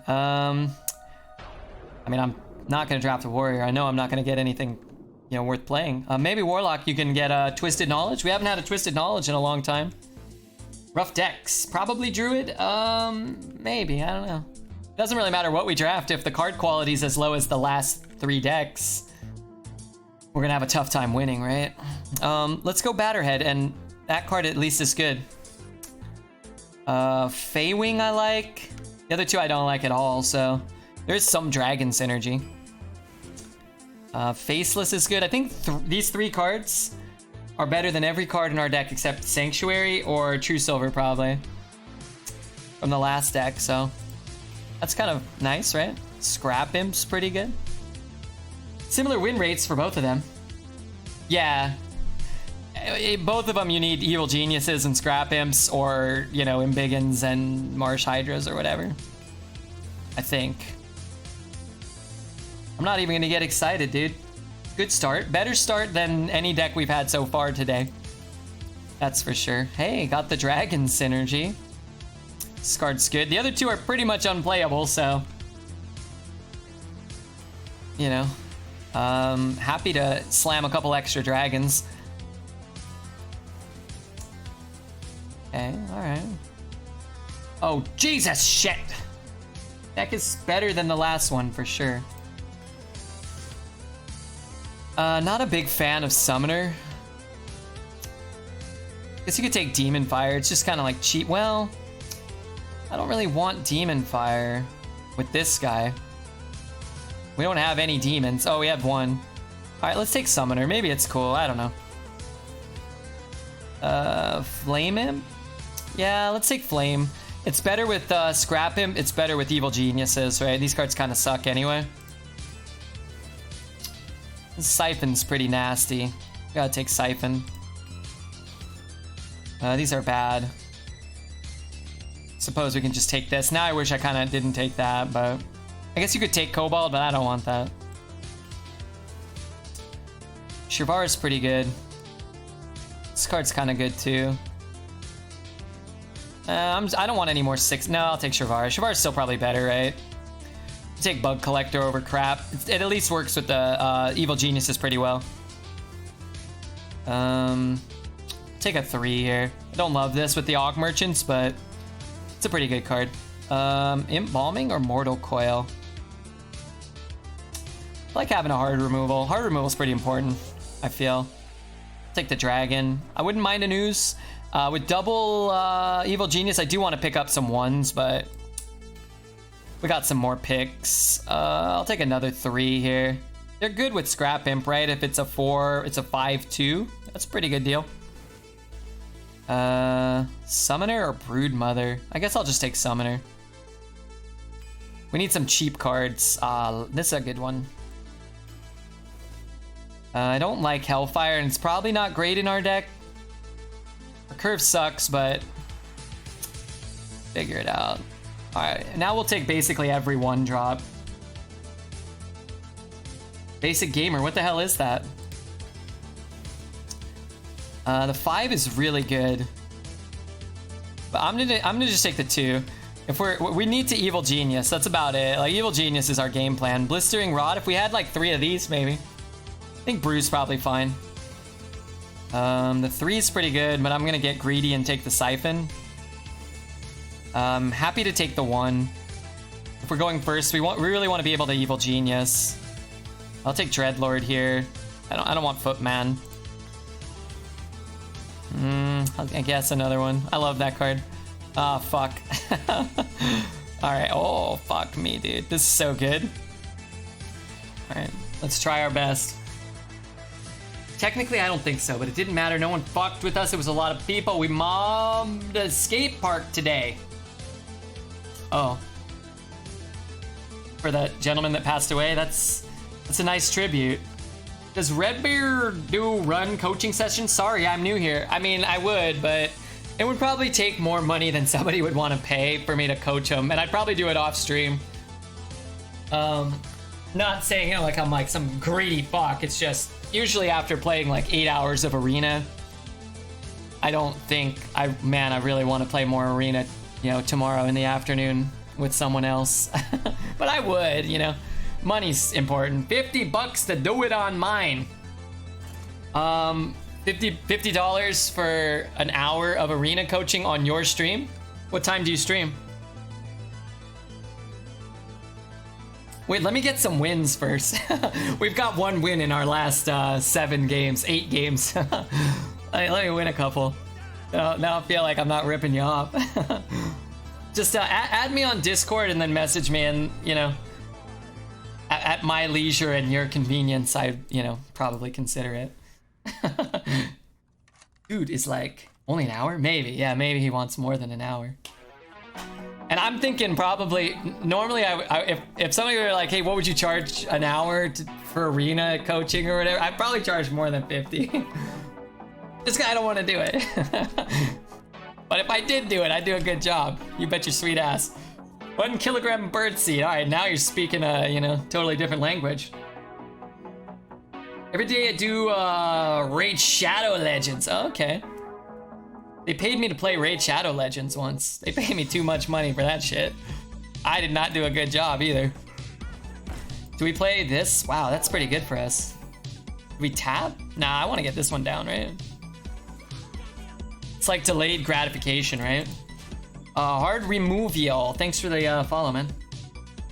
I mean, I'm not gonna draft a warrior. I know I'm not gonna get anything, you know, worth playing. Maybe Warlock, you can get Twisted Knowledge. We haven't had a Twisted Knowledge in a long time. Rough decks, probably Druid. Maybe, I don't know. Doesn't really matter what we draft if the card quality is as low as the last 3 decks. We're gonna have a tough time winning, right? Let's go Batterhead, and that card at least is good. Feywing I like. The other two I don't like at all, so there's some dragon synergy. Faceless is good. I think these 3 cards are better than every card in our deck except Sanctuary or True Silver, probably, from the last deck, so that's kind of nice, right? Scrap Imp's pretty good. Similar win rates for both of them. Yeah. Both of them you need Evil Geniuses and Scrap Imps, or, you know, Embiggens and Marsh Hydras or whatever. I think. I'm not even gonna get excited, dude. Good start. Better start than any deck we've had so far today. That's for sure. Hey, got the Dragon synergy. This card's good. The other two are pretty much unplayable, so, you know, happy to slam a couple extra dragons. Okay, alright. Oh, Jesus, shit! Deck is better than the last one, for sure. Not a big fan of Summoner. Guess you could take Demon Fire. It's just kind of like cheap. Well, I don't really want Demon Fire with this guy. We don't have any demons. Oh, we have one. Alright, let's take Summoner. Maybe it's cool. I don't know. Flame Imp? Yeah, let's take Flame. It's better with Scrap Imp. It's better with Evil Geniuses, right? These cards kind of suck anyway. Siphon's pretty nasty. Gotta take Siphon. These are bad. Suppose we can just take this. Now I wish I kind of didn't take that, but I guess you could take Cobalt, but I don't want that. Shivar's pretty good. This card's kind of good too. I don't want any more 6. No, I'll take Shivar. Shivar's still probably better, right? Take Bug Collector over crap. It at least works with the Evil Geniuses pretty well. Take a 3 here. I don't love this with the Aug Merchants, but it's a pretty good card. Imp Balming or Mortal Coil? I like having a hard removal. Hard removal is pretty important, I feel. Take the Dragon. I wouldn't mind an Ooze. With double Evil Genius, I do want to pick up some 1s, but we got some more picks. I'll take another 3 here. They're good with Scrap Imp, right? If it's a 4, it's a 5/2. That's a pretty good deal. Summoner or Brood Mother? I guess I'll just take Summoner. We need some cheap cards. This is a good one. I don't like Hellfire, and it's probably not great in our deck. Our curve sucks, but figure it out. Alright, now we'll take basically every 1-drop. Basic Gamer, what the hell is that? The 5 is really good. But I'm gonna just take the 2. If we need to Evil Genius, that's about it. Like, Evil Genius is our game plan. Blistering Rod, if we had like 3 of these, maybe. I think Brew's probably fine. The 3 is pretty good, but I'm gonna get greedy and take the Siphon. Happy to take the 1. If we're going first, we really want to be able to Evil Genius. I'll take Dreadlord here. I don't want Footman. I guess another one. I love that card. Ah, fuck. Alright, oh, fuck me, dude. This is so good. Alright, let's try our best. Technically, I don't think so, but it didn't matter. No one fucked with us. It was a lot of people. We mobbed a skate park today. Oh. For that gentleman that passed away, that's a nice tribute. Does Redbeard do run coaching sessions? Sorry, I'm new here. I mean, I would, but it would probably take more money than somebody would want to pay for me to coach him, and I'd probably do it off stream. Not saying, you know, like I'm like some greedy fuck. It's just usually after playing like 8 hours of Arena, I don't think I really want to play more Arena, you know, tomorrow in the afternoon. with someone else. But I would, you know. Money's important. $50 to do it on mine. $50 for an hour of arena coaching on your stream? What time do you stream? Wait, let me get some wins first. We've got one win in our last 8 games. Let me win a couple. Now I feel like I'm not ripping you off. Just add me on Discord and then message me, and, you know, at my leisure and your convenience, I'd, you know, probably consider it. Dude is like, only an hour? Maybe, yeah, maybe he wants more than an hour. And I'm thinking probably, normally if somebody were like, hey, what would you charge an hour for arena coaching or whatever, I'd probably charge more than 50. This guy don't want to do it. But if I did do it, I'd do a good job. You bet your sweet ass. 1 kilogram birdseed. All right, now you're speaking a, you know, totally different language. Every day I do Raid Shadow Legends. Oh, okay. They paid me to play Raid Shadow Legends once. They paid me too much money for that shit. I did not do a good job either. Do we play this? Wow, that's pretty good for us. Do we tap? Nah, I want to get this one down, right? It's like delayed gratification, right? Hard remove y'all. Thanks for the follow, man.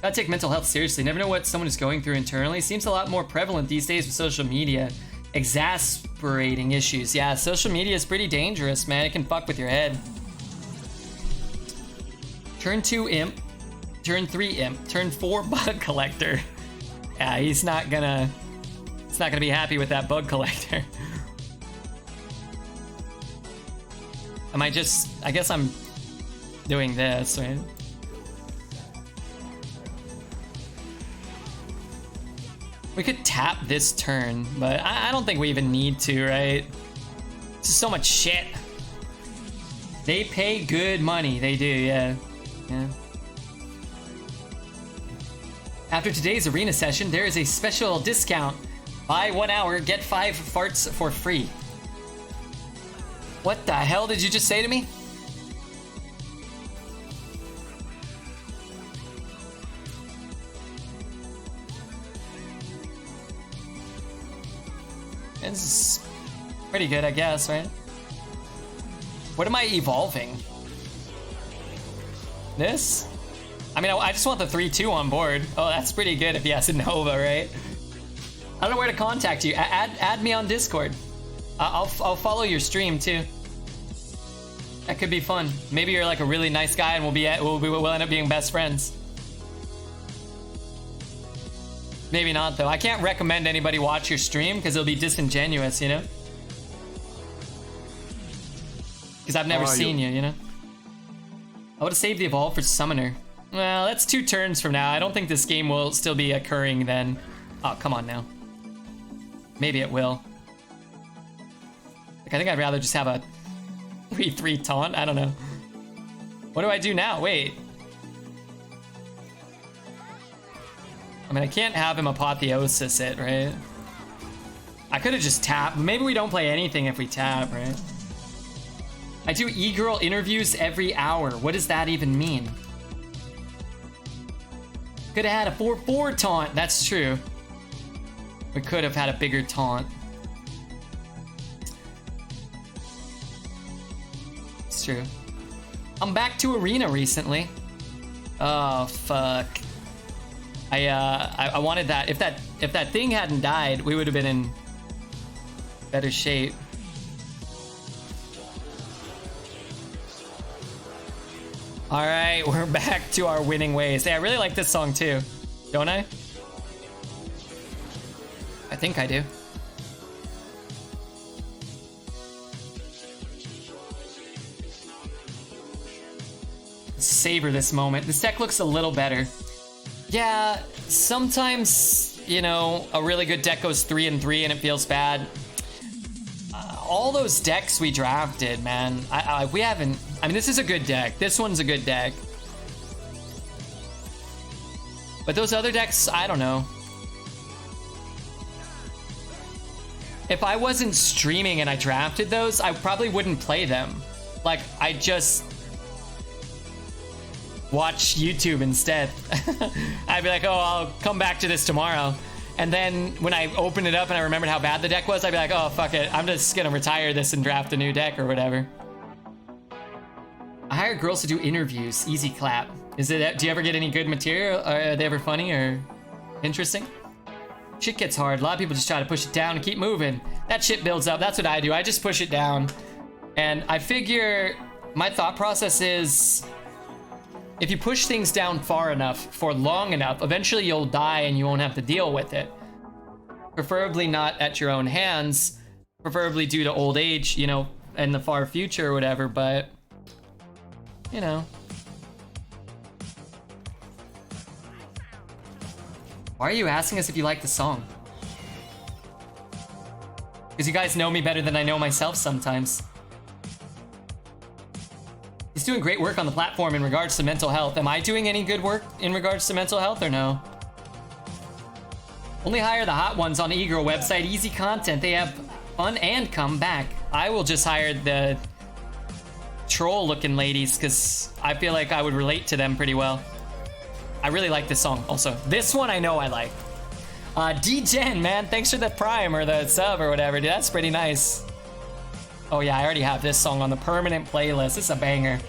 Gotta take mental health seriously. Never know what someone is going through internally. Seems a lot more prevalent these days with social media. Exasperating issues. Yeah, social media is pretty dangerous, man. It can fuck with your head. Turn 2 imp. Turn 3 imp. Turn 4 bug collector. Yeah, he's not gonna be happy with that bug collector. I guess I'm doing this, right? We could tap this turn, but I don't think we even need to, right? This is so much shit. They pay good money, they do, yeah. Yeah. After today's arena session, there is a special discount. Buy 1 hour, get 5 farts for free. What the hell did you just say to me? This is pretty good, I guess, right? What am I evolving? This? I mean, I just want the 3-2 on board. Oh, that's pretty good if he has a Nova, right? I don't know where to contact you. Add me on Discord. I'll follow your stream too. That could be fun. Maybe you're like a really nice guy and we'll end up being best friends. Maybe not though. I can't recommend anybody watch your stream because it'll be disingenuous, you know? Because I've never seen you, you know? I would have saved the evolve for summoner. Well, that's 2 turns from now. I don't think this game will still be occurring then. Oh, come on now. Maybe it will. Like, I think I'd rather just have a 3-3 taunt. I don't know. What do I do now? Wait. I mean, I can't have him apotheosis it, right? I could have just tapped. Maybe we don't play anything if we tap, right? I do e-girl interviews every hour. What does that even mean? Could have had a 4-4 taunt. That's true. We could have had a bigger taunt. It's true. I'm back to arena recently. Oh fuck. I wanted that. If that thing hadn't died, we would have been in better shape. All right, we're back to our winning ways. Hey, I really like this song too, don't I? I think I do. Savor this moment. This deck looks a little better. Yeah, sometimes, you know, a really good deck goes 3-3 and it feels bad. All those decks we drafted, man, we haven't. I mean, this is a good deck. This one's a good deck. But those other decks, I don't know. If I wasn't streaming and I drafted those, I probably wouldn't play them. Like, watch YouTube instead. I'd be like, oh, I'll come back to this tomorrow. And then when I opened it up and I remembered how bad the deck was, I'd be like, oh, fuck it. I'm just gonna retire this and draft a new deck or whatever. I hire girls to do interviews. Easy clap. Do you ever get any good material? Are they ever funny or interesting? Shit gets hard. A lot of people just try to push it down and keep moving. That shit builds up. That's what I do. I just push it down. And I figure my thought process is, if you push things down far enough for long enough, eventually you'll die and you won't have to deal with it. Preferably not at your own hands, preferably due to old age, you know, in the far future or whatever, but, you know. Why are you asking us if you like the song? Because you guys know me better than I know myself sometimes. He's doing great work on the platform in regards to mental health. Am I doing any good work in regards to mental health or no? Only hire the hot ones on the e-girl website. Easy content. They have fun and come back. I will just hire the troll looking ladies because I feel like I would relate to them pretty well. I really like this song also. This one I know I like. D-Gen, man, thanks for the prime or the sub or whatever, dude. That's pretty nice. Oh yeah, I already have this song on the permanent playlist. It's a banger.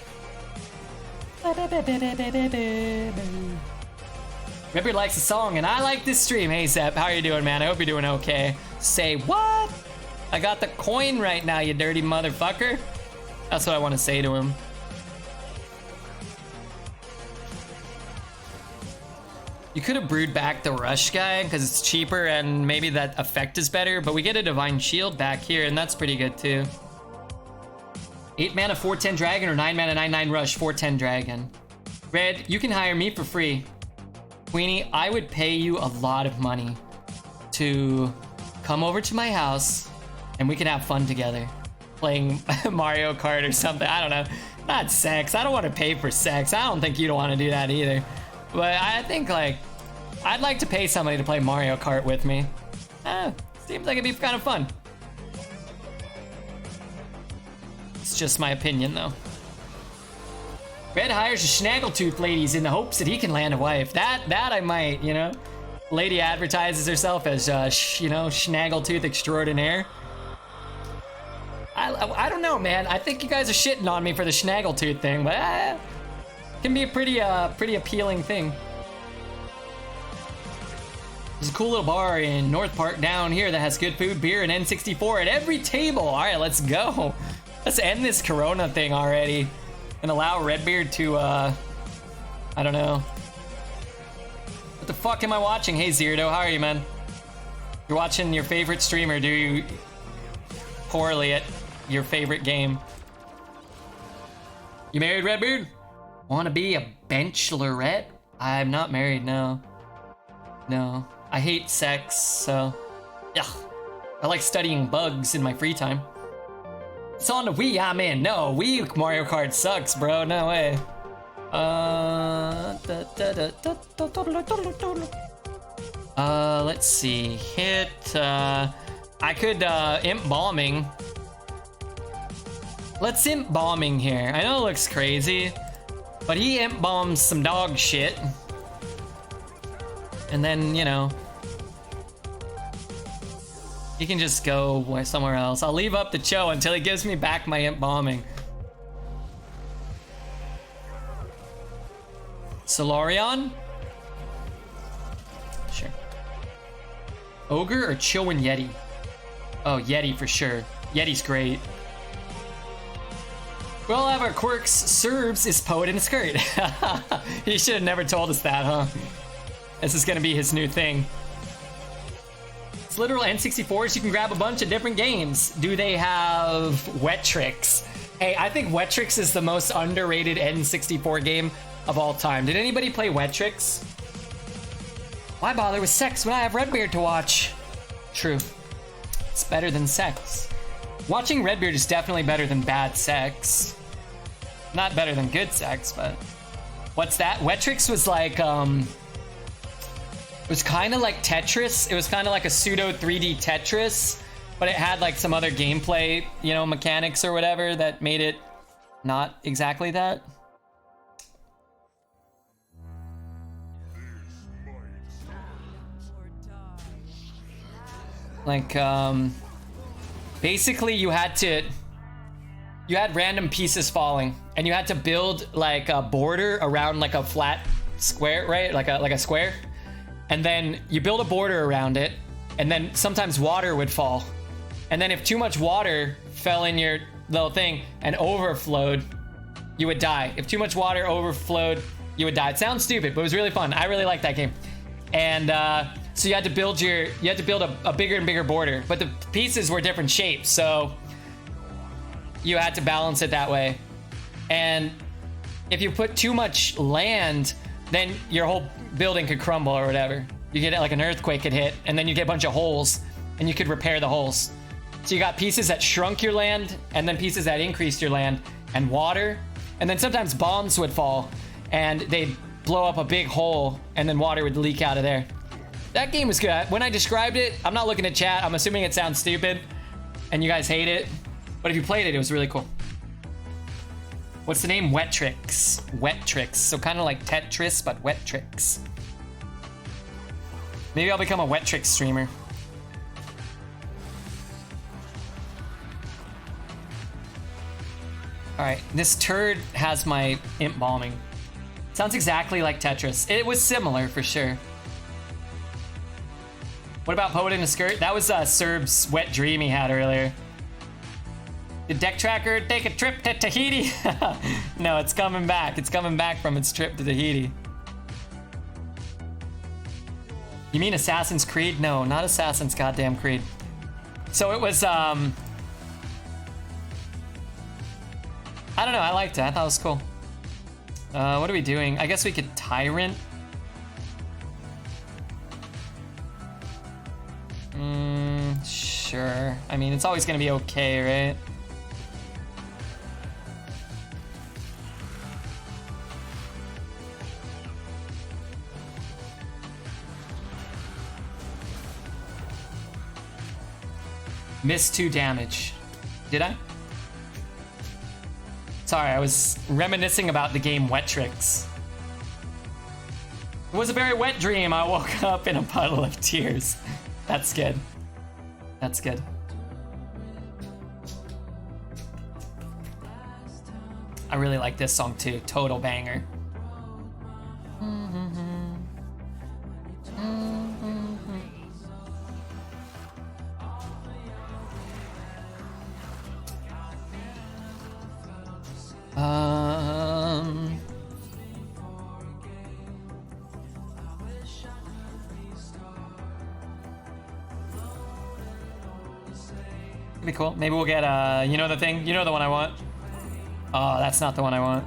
Ripper likes the song and I like this stream. Hey Zep, how are you doing, man? I hope you're doing okay. Say what? I got the coin right now, you dirty motherfucker. That's what I want to say to him. You could have brewed back the Rush guy because it's cheaper and maybe that effect is better, but we get a Divine Shield back here and that's pretty good too. 8 mana 4/10 dragon or 9 mana 9/9 rush 4/10 dragon. Red, you can hire me for free. Queenie, I would pay you a lot of money to come over to my house and we can have fun together. Playing Mario Kart or something, I don't know. Not sex, I don't want to pay for sex. I don't think you'd want to do that either. But I think, like, I'd like to pay somebody to play Mario Kart with me. Seems like it'd be kind of fun. It's just my opinion, though. Red hires a Snaggletooth ladies in the hopes that he can land a wife. That I might, you know. Lady advertises herself as, you know, Snaggletooth extraordinaire. I don't know, man. I think you guys are shitting on me for the Snaggletooth thing, but can be a pretty appealing thing. There's a cool little bar in North Park down here that has good food, beer, and N64 at every table. All right, let's go. Let's end this Corona thing already and allow Redbeard to, I don't know. What the fuck am I watching? Hey, Zerdo, how are you, man? You're watching your favorite streamer do poorly at your favorite game. You married, Redbeard? Want to be a benchlerette? I'm not married, no. No. I hate sex, so... yeah. I like studying bugs in my free time. It's on the Wii, I'm in. No, Wii Mario Kart sucks, bro. No way. Let's see. Hit, I could, imp bombing. Let's imp bombing here. I know it looks crazy, but he imp bombs some dog shit. And then, you know, he can just go somewhere else. I'll leave up the Cho until he gives me back my imp bombing. Solarion? Sure. Ogre or Cho and Yeti? Oh, Yeti for sure. Yeti's great. We all have our quirks. Serbs is poet in a skirt. He should have never told us that, huh? This is gonna be his new thing. It's literal N64s. You can grab a bunch of different games. Do they have Wetrix? Hey, I think Wetrix is the most underrated N64 game of all time. Did anybody play Wetrix? Why bother with sex when I have Redbeard to watch? True. It's better than sex. Watching Redbeard is definitely better than bad sex. Not better than good sex, but... what's that? Wetrix was like, it was kind of like Tetris. It was kind of like a pseudo 3D Tetris, but it had like some other gameplay, you know, mechanics or whatever that made it not exactly that. Like, basically you had random pieces falling, and you had to build like a border around like a flat square, right? Like a square. And then you build a border around it, and then sometimes water would fall. And then if too much water fell in your little thing and overflowed, you would die. If too much water overflowed, you would die. It sounds stupid, but it was really fun. I really liked that game. And so you had to build a bigger and bigger border, but the pieces were different shapes, so you had to balance it that way. And if you put too much land, then your whole building could crumble or whatever. You get like an earthquake could hit, and then you get a bunch of holes, and you could repair the holes. So you got pieces that shrunk your land, and then pieces that increased your land, and water. And then sometimes bombs would fall, and they'd blow up a big hole, and then water would leak out of there. That game was good. When I described it, I'm not looking at chat. I'm assuming it sounds stupid, and you guys hate it. But if you played it, it was really cool. What's the name? Wetrix. Wetrix. So kind of like Tetris, but Wetrix. Maybe I'll become a Wetrix streamer. Alright, this turd has my imp bombing. Sounds exactly like Tetris. It was similar for sure. What about Poet in a Skirt? That was Serb's wet dream he had earlier. Did Deck Tracker take a trip to Tahiti? No, it's coming back. It's coming back from its trip to Tahiti. You mean Assassin's Creed? No, not Assassin's goddamn Creed. So it was, I don't know, I liked it. I thought it was cool. What are we doing? I guess we could Tyrant. Sure. I mean, it's always gonna be okay, right? Missed 2 damage. Did I? Sorry, I was reminiscing about the game Wetrix. It was a very wet dream. I woke up in a puddle of tears. That's good. That's good. I really like this song too. Total banger. Be cool. Maybe we'll get you know the thing? You know the one I want? Oh, that's not the one I want.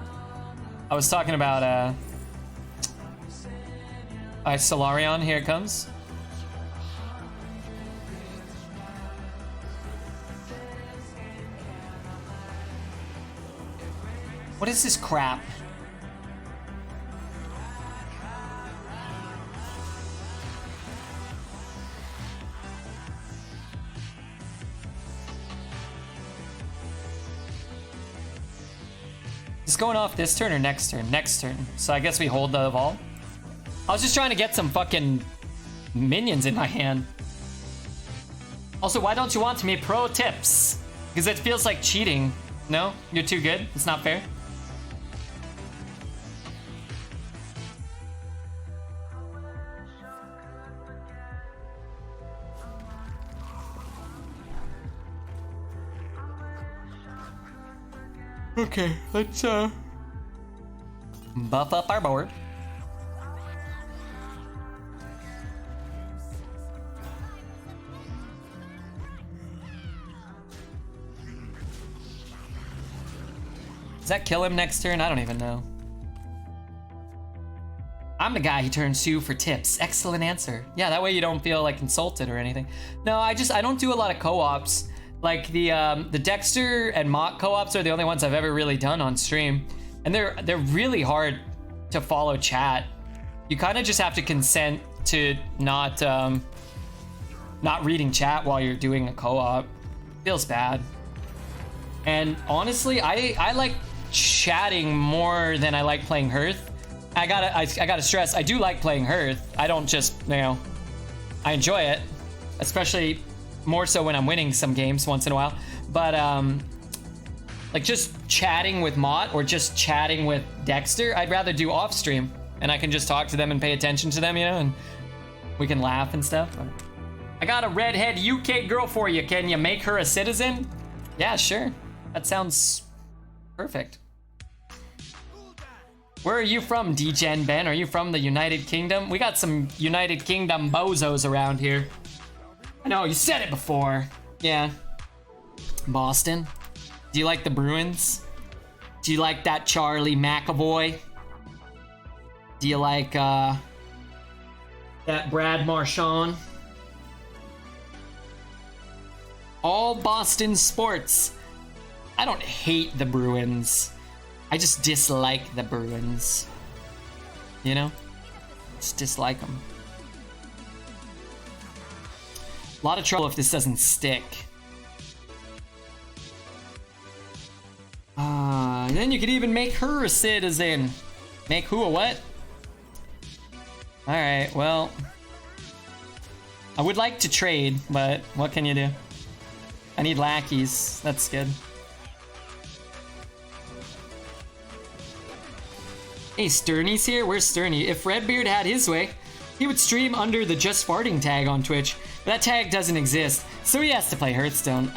I was talking about Solarion, here it comes. What is this crap? Is this going off this turn or next turn? Next turn. So I guess we hold the evolve. I was just trying to get some fucking minions in my hand. Also, why don't you want me pro tips? Because it feels like cheating. No? You're too good? It's not fair? Okay, let's buff up our board. Does that kill him next turn? I don't even know. I'm the guy who turns to for tips. Excellent answer. Yeah, that way you don't feel like insulted or anything. No, I don't do a lot of co-ops. Like the Dexter and Mock co-ops are the only ones I've ever really done on stream, and they're really hard to follow chat. You kind of just have to consent to not reading chat while you're doing a co-op. Feels bad. And honestly, I like chatting more than I like playing Hearth. I gotta stress, I do like playing Hearth. I don't just, I enjoy it, especially More so when I'm winning some games once in a while. But like just chatting with Mott or just chatting with Dexter, I'd rather do off stream, and I can just talk to them and pay attention to them, you know, and we can laugh and stuff. I got a redhead UK girl for you. Can you make her a citizen? Yeah, sure. That sounds perfect. Where are you from, D-Gen Ben? Are you from the United Kingdom? We got some United Kingdom bozos around here. I know, you said it before. Yeah. Boston. Do you like the Bruins? Do you like that Charlie McAvoy? Do you like that Brad Marchand? All Boston sports. I don't hate the Bruins. I just dislike the Bruins. You know? Just dislike them. A lot of trouble if this doesn't stick. Then you could even make her a citizen. Make who a what? Alright, well. I would like to trade, but what can you do? I need lackeys. That's good. Hey, Sterney's here? Where's Sterney? If Redbeard had his way, he would stream under the Just Farting tag on Twitch. But that tag doesn't exist, so he has to play Hearthstone.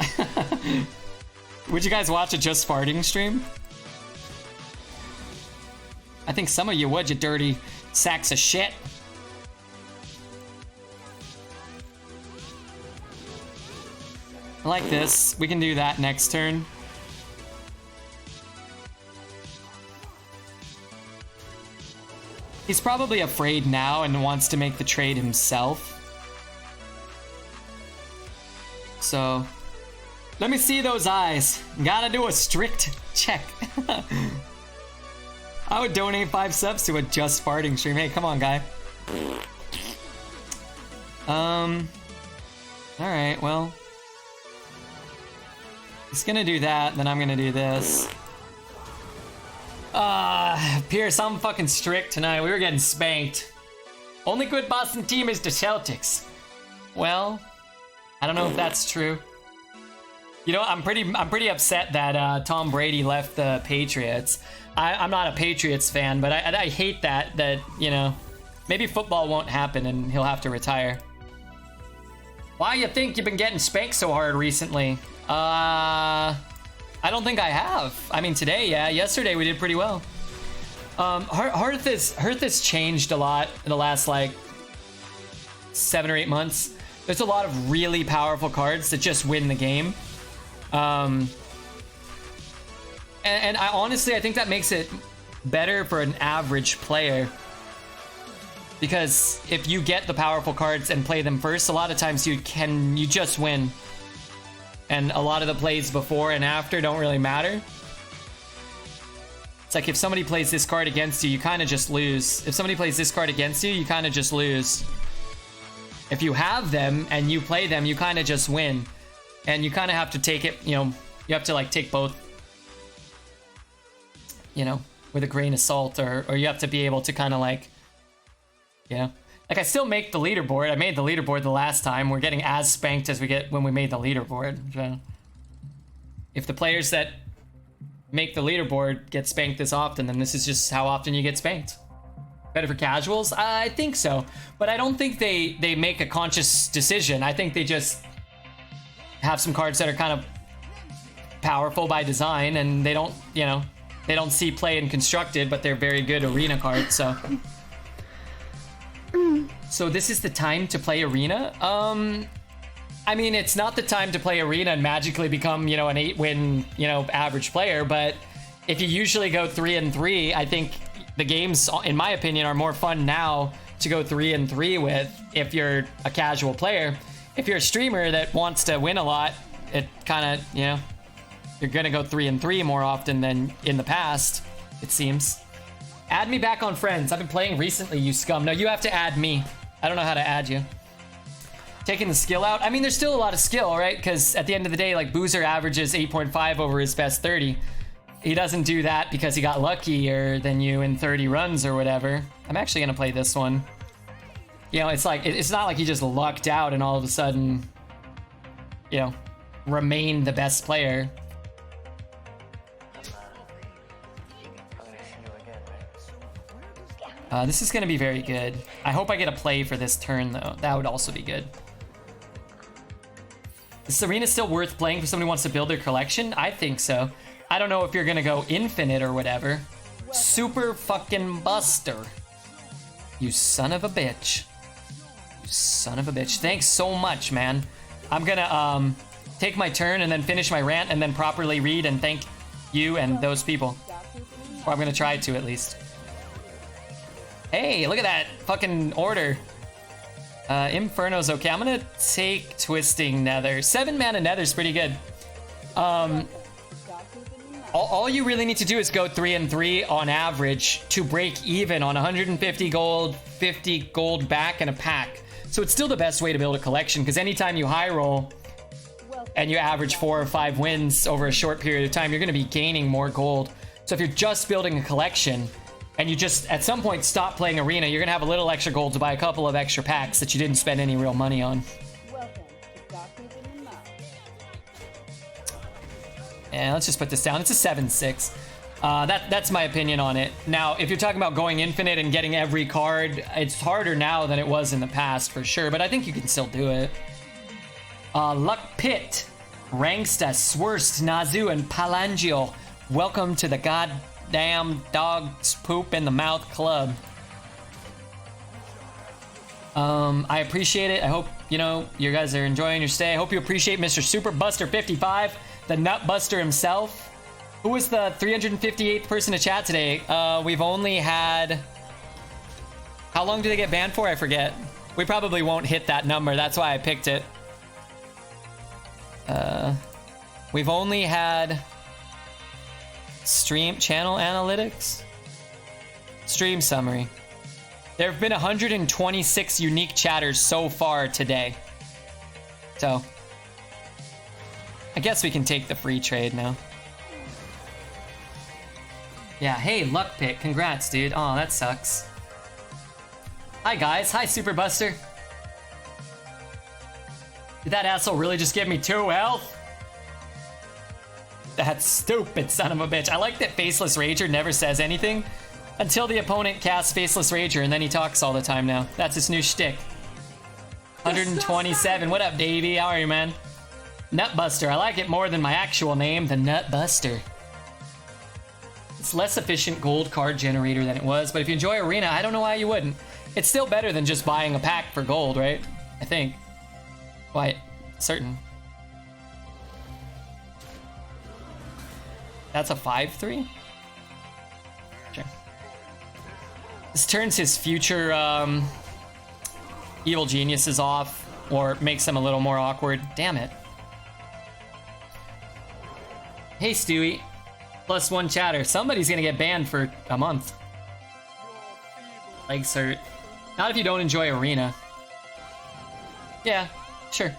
Would you guys watch a Just Farting stream? I think some of you would, you dirty sacks of shit. I like this. We can do that next turn. He's probably afraid now and wants to make the trade himself. So, let me see those eyes. Gotta do a strict check. I would donate 5 subs to a Just Farting stream. Hey, come on, guy. Alright, well. He's gonna do that, then I'm gonna do this. Pierce, I'm fucking strict tonight. We were getting spanked. Only good Boston team is the Celtics. Well, I don't know if that's true. You know, I'm pretty upset that Tom Brady left the Patriots. I'm not a Patriots fan, but I hate that you know, maybe football won't happen and he'll have to retire. Why you think you've been getting spanked so hard recently? I don't think I have. I mean, today, yeah. Yesterday we did pretty well. Hearth has changed a lot in the last, like, 7 or 8 months. There's a lot of really powerful cards that just win the game. And I honestly, I think that makes it better for an average player. Because if you get the powerful cards and play them first, a lot of times you just win. And a lot of the plays before and after don't really matter. It's like if somebody plays this card against you, you kind of just lose. If somebody plays this card against you, you kind of just lose. If you have them and you play them, you kind of just win. And you kind of have to take it, you know, you have to like take both, you know, with a grain of salt, or you have to be able to kind of like, you know. Like, I still make the leaderboard. I made the leaderboard the last time. We're getting as spanked as we get when we made the leaderboard. So if the players that make the leaderboard get spanked this often, then this is just how often you get spanked. Better for casuals? I think so. But I don't think they make a conscious decision. I think they just have some cards that are kind of powerful by design, and they don't, you know, they don't see play in Constructed, but they're very good arena cards, so... So this is the time to play Arena? I mean, it's not the time to play Arena and magically become, you know, an 8-win, you know, average player, but if you usually go 3-3, I think the games, in my opinion, are more fun now to go 3-3 with if you're a casual player. If you're a streamer that wants to win a lot, it kind of, you know, you're gonna go 3-3 more often than in the past, it seems. Add me back on friends. I've been playing recently, you scum. No, you have to add me. I don't know how to add you. Taking the skill out. I mean, there's still a lot of skill, right? Because at the end of the day, like, Boozer averages 8.5 over his best 30. He doesn't do that because he got luckier than you in 30 runs or whatever. I'm actually gonna play this one. You know, it's like, it's not like he just lucked out and all of a sudden, you know, remain the best player. This is going to be very good. I hope I get a play for this turn, though. That would also be good. Is this arena still worth playing for somebody who wants to build their collection? I think so. I don't know if you're going to go infinite or whatever. Super fucking Buster. You son of a bitch. You son of a bitch. Thanks so much, man. I'm going to take my turn and then finish my rant and then properly read and thank you and those people. Or I'm going to try to, at least. Hey, look at that fucking order. Inferno's okay. I'm gonna take Twisting Nether. 7 mana Nether's pretty good. All you really need to do is go 3 and 3 on average to break even on 150 gold, 50 gold back, and a pack. So it's still the best way to build a collection, because anytime you high roll and you average 4 or 5 wins over a short period of time, you're gonna be gaining more gold. So if you're just building a collection, and you just, at some point, stop playing Arena, you're gonna have a little extra gold to buy a couple of extra packs that you didn't spend any real money on. Yeah, let's just put this down. It's a 7-6. That's my opinion on it. Now, if you're talking about going infinite and getting every card, it's harder now than it was in the past, for sure, but I think you can still do it. Luck Pit, Rangsta, Swerst, Nazu, and Palangio. Welcome to the goddamn dog's poop in the mouth club. I appreciate it. I hope, you know, you guys are enjoying your stay. I hope you appreciate Mr. Super Buster 55, the Nut Buster himself. Who was the 358th person to chat today? We've only had... How long do they get banned for? I forget. We probably won't hit that number. That's why I picked it. We've only had... Stream channel analytics? Stream summary. There have been 126 unique chatters so far today. So, I guess we can take the free trade now. Yeah, hey, Luck Pit, congrats, dude. Oh, that sucks. Hi, guys. Hi, Super Buster. Did that asshole really just give me 2 health? That stupid son of a bitch. I like that Faceless Rager never says anything until the opponent casts Faceless Rager, and then he talks all the time now. That's his new shtick. 127. What up, Davey? How are you, man? Nutbuster. I like it more than my actual name, the Nutbuster. It's less efficient gold card generator than it was, but if you enjoy Arena, I don't know why you wouldn't. It's still better than just buying a pack for gold, right? I think. Quite certain. That's a 5-3? Sure. This turns his future evil geniuses off, or makes them a little more awkward. Damn it. Hey, Stewie. +1 chatter. Somebody's gonna get banned for a month. Legs hurt. Not if you don't enjoy Arena. Yeah, sure.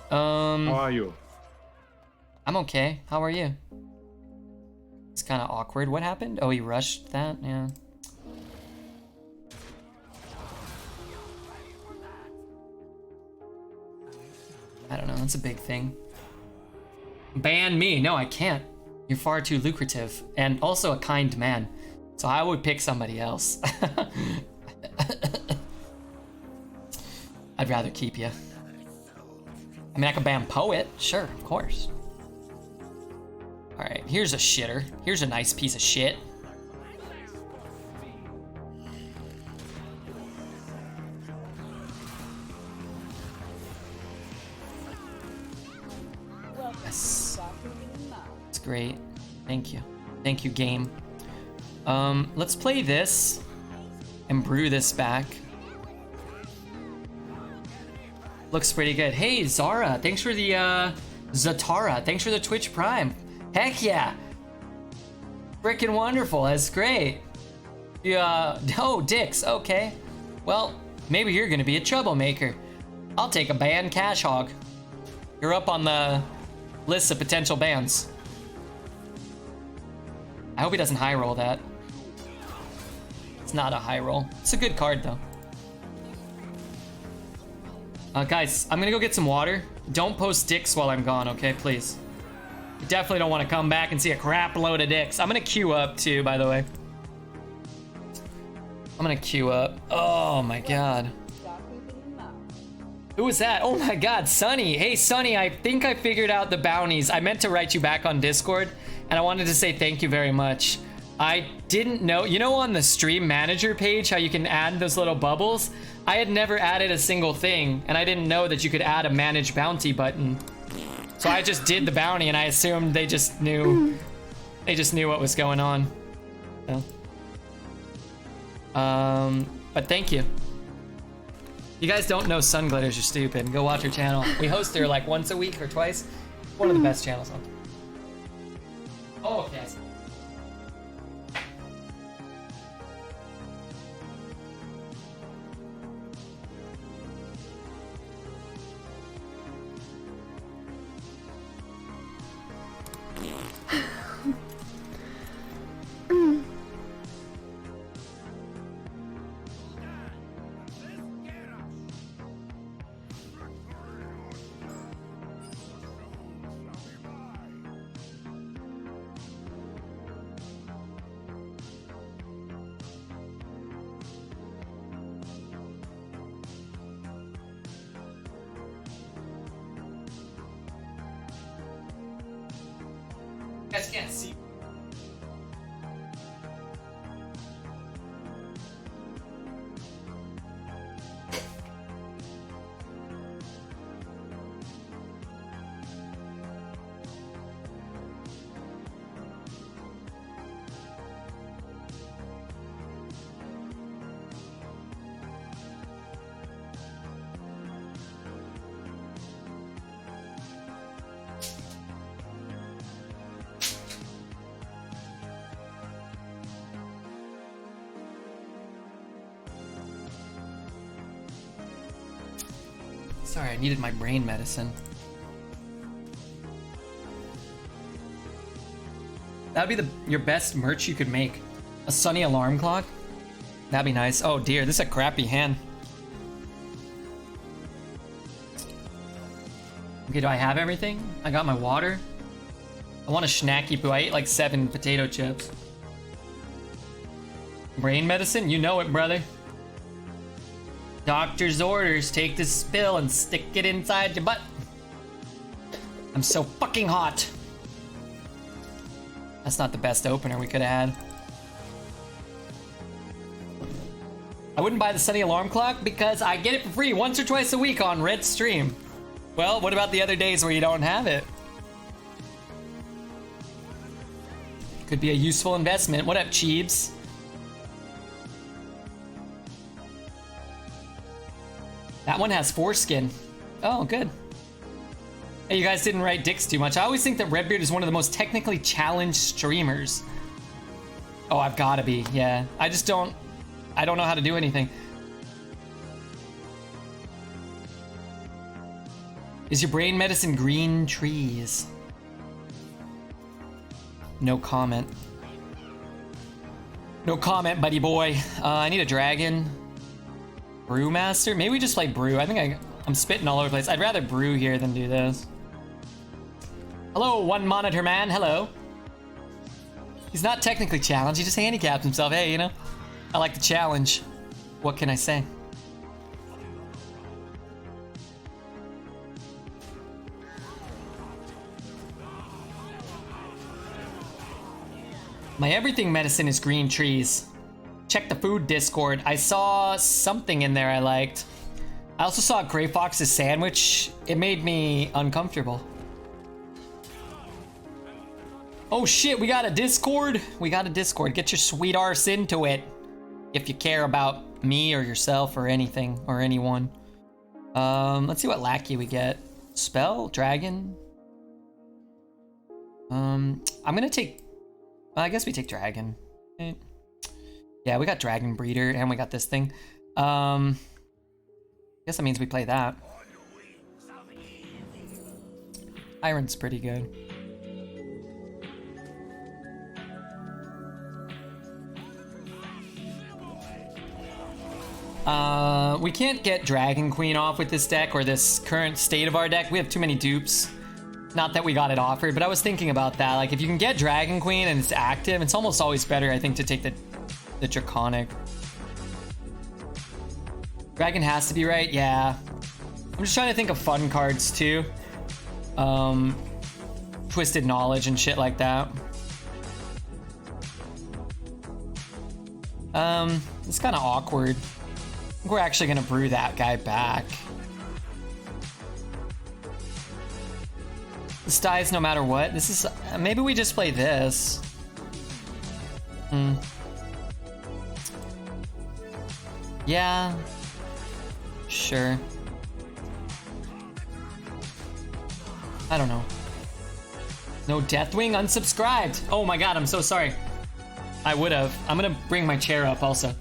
How are you? I'm okay. How are you? It's kind of awkward. What happened? Oh, he rushed that? Yeah. I don't know. That's a big thing. Ban me. No, I can't. You're far too lucrative. And also a kind man. So I would pick somebody else. I'd rather keep you. I mean, I could ban Poet. Sure, of course. Alright, here's a shitter. Here's a nice piece of shit. Yes. It's great. Thank you. Thank you, game. Let's play this and brew this back. Looks pretty good. Hey, Zara, thanks for the, Zatara, thanks for the Twitch Prime. Heck yeah! Frickin' wonderful, that's great. Yeah, oh, dicks, okay. Well, maybe you're gonna be a troublemaker. I'll take a ban, Cash Hog. You're up on the list of potential bans. I hope he doesn't high roll that. It's not a high roll. It's a good card, though. Guys, I'm gonna go get some water. Don't post dicks while I'm gone, okay? Please. You definitely don't want to come back and see a crap load of dicks. I'm gonna queue up too, by the way. I'm gonna queue up. Oh my god. Who was that? Oh my god, Sunny. Hey, Sunny, I think I figured out the bounties. I meant to write you back on Discord, and I wanted to say thank you very much. I didn't know, you know, on the stream manager page, how you can add those little bubbles? I had never added a single thing, and I didn't know that you could add a manage bounty button. So I just did the bounty, and I assumed they just knew what was going on. So. But thank you. You guys don't know Sun Glitters, you're stupid. Go watch her channel. We host her like once a week or twice. One of the best channels on. Oh, okay. You guys can't see. Sorry, I needed my brain medicine. That'd be your best merch you could make. A Sunny alarm clock? That'd be nice. Oh dear, this is a crappy hand. Okay, do I have everything? I got my water. I want a snacky poo. I ate like 7 potato chips. Brain medicine? You know it, brother. Doctor's orders, take this pill and stick it inside your butt. I'm so fucking hot. That's not the best opener we could have had. I wouldn't buy the Sunny alarm clock because I get it for free once or twice a week on Red Stream. Well, what about the other days where you don't have it? Could be a useful investment. What up, Cheebs? That one has foreskin. Oh, good. Hey, you guys didn't write dicks too much. I always think that Redbeard is one of the most technically challenged streamers. Oh, I've gotta be, yeah. I don't know how to do anything. Is your brain medicine green trees? No comment. No comment, buddy boy. I need a dragon. Brewmaster? Maybe we just play brew. I think I'm spitting all over the place. I'd rather brew here than do this. Hello, one monitor man. Hello. He's not technically challenged. He just handicapped himself. Hey, you know, I like the challenge. What can I say? My everything medicine is green trees. Check the food Discord. I saw something in there I liked. I also saw Gray Fox's sandwich. It made me uncomfortable. Oh shit, we got a Discord? We got a Discord. Get your sweet arse into it. If you care about me or yourself or anything or anyone. Let's see what lackey we get. Spell? Dragon? I'm gonna take... Well, I guess we take dragon. Okay. Yeah, we got Dragon Breeder, and we got this thing. Guess that means we play that. Iron's pretty good. We can't get Dragon Queen off with this deck or this current state of our deck. We have too many dupes. Not that we got it offered, but I was thinking about that. Like, if you can get Dragon Queen and it's active, it's almost always better, I think, to take the Draconic. Dragon has to be right? Yeah. I'm just trying to think of fun cards, too. Twisted Knowledge and shit like that. It's kind of awkward. I think we're actually gonna brew that guy back. This dies no matter what. This is... maybe we just play this. Yeah. Sure. I don't know. No Deathwing? Unsubscribed! Oh my god, I'm so sorry. I would have. I'm gonna bring my chair up also.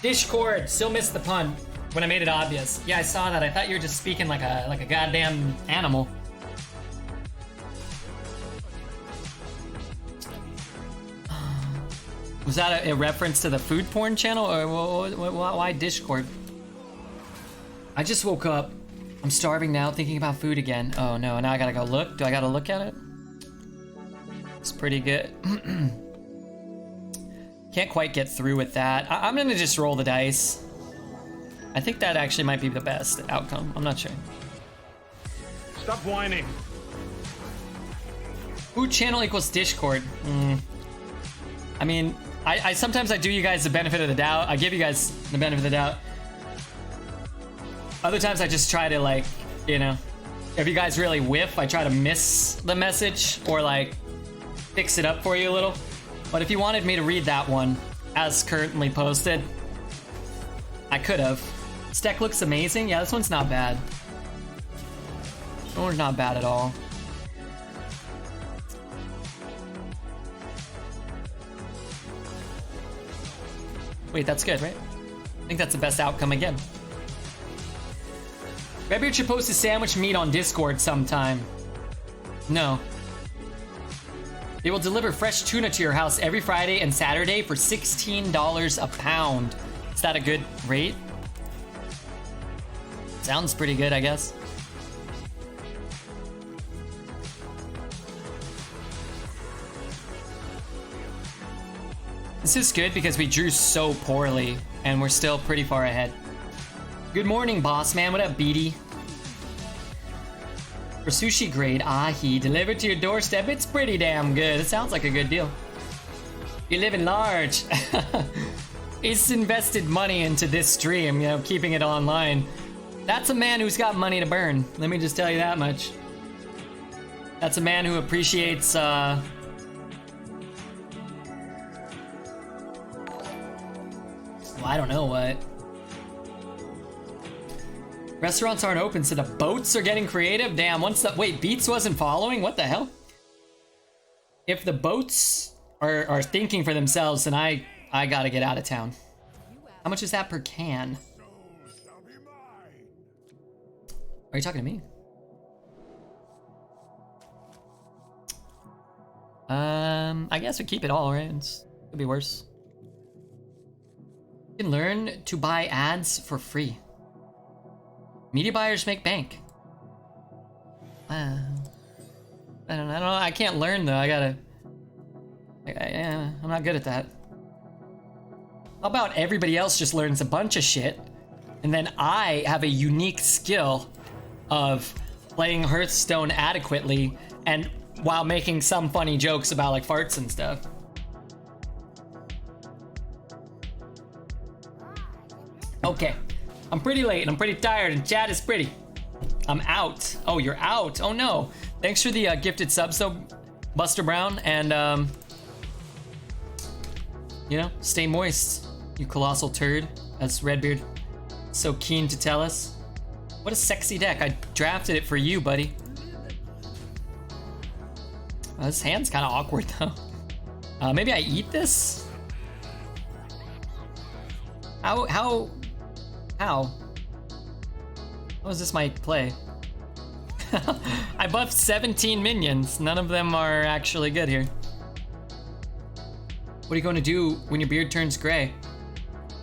Discord! Still missed the pun when I made it obvious. Yeah, I saw that. I thought you were just speaking like a goddamn animal. Was that a reference to the food porn channel, or why Discord? I just woke up. I'm starving now, thinking about food again. Oh no, now I gotta go look. Do I gotta look at it? It's pretty good. Can't quite get through with that. I'm gonna just roll the dice. I think that actually might be the best outcome. I'm not sure. Stop whining. Food channel equals Discord. I mean, I sometimes I do you guys the benefit of the doubt. I give you guys the benefit of the doubt. Other times I just try to, like, you know, if you guys really whiff, I try to miss the message or like fix it up for you a little. But if you wanted me to read that one as currently posted, I could have. This deck looks amazing. Yeah, this one's not bad. This one's not bad at all. Wait, that's good, right? I think that's the best outcome again. Redbeard should post a sandwich meat on Discord sometime. No. They will deliver fresh tuna to your house every Friday and Saturday for $16 a pound. Is that a good rate? Sounds pretty good, I guess. This is good because we drew so poorly and we're still pretty far ahead. Good morning, boss man. What up, Beatty? For sushi grade ahi delivered to your doorstep, it's pretty damn good. It sounds like a good deal. You're living large. He's invested money into this stream, you know, keeping it online. That's a man who's got money to burn. Let me just tell you that much. That's a man who appreciates, well, I don't know what. Restaurants aren't open, so the boats are getting creative? Damn, once the... Wait, Beats wasn't following? What the hell? If the boats are thinking for themselves, then I gotta get out of town. How much is that per can? Are you talking to me? I guess we keep it all, right? Could be worse. You can learn to buy ads for free. Media buyers make bank. I don't know. I can't learn though. Yeah, I'm not good at that. How about everybody else just learns a bunch of shit, and then I have a unique skill of playing Hearthstone adequately, and while making some funny jokes about like farts and stuff. Okay. I'm pretty late and I'm pretty tired and chat is pretty. I'm out. Oh, you're out. Oh no. Thanks for the gifted subs though, Buster Brown, and you know, stay moist, you colossal turd, as Redbeard so keen to tell us. What a sexy deck. I drafted it for you, buddy. This hand's kind of awkward though. Maybe I eat this? How is this my play? I buffed 17 minions. None of them are actually good here. What are you going to do when your beard turns gray?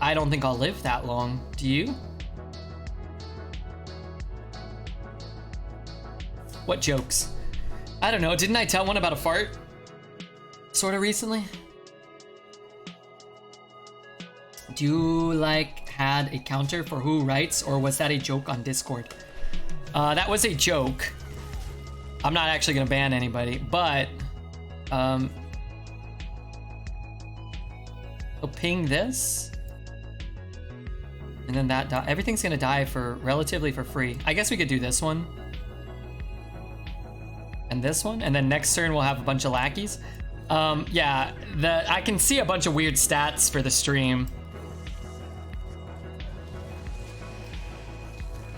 I don't think I'll live that long. Do you? What jokes? I don't know. Didn't I tell one about a fart? Sort of recently? Do you like had a counter for who writes, or was that a joke on Discord? That was a joke. I'm not actually gonna ban anybody, but I'll ping this, and then that everything's gonna die for relatively for free. I guess we could do this one and this one, and then next turn we'll have a bunch of lackeys. Yeah, I can see a bunch of weird stats for the stream.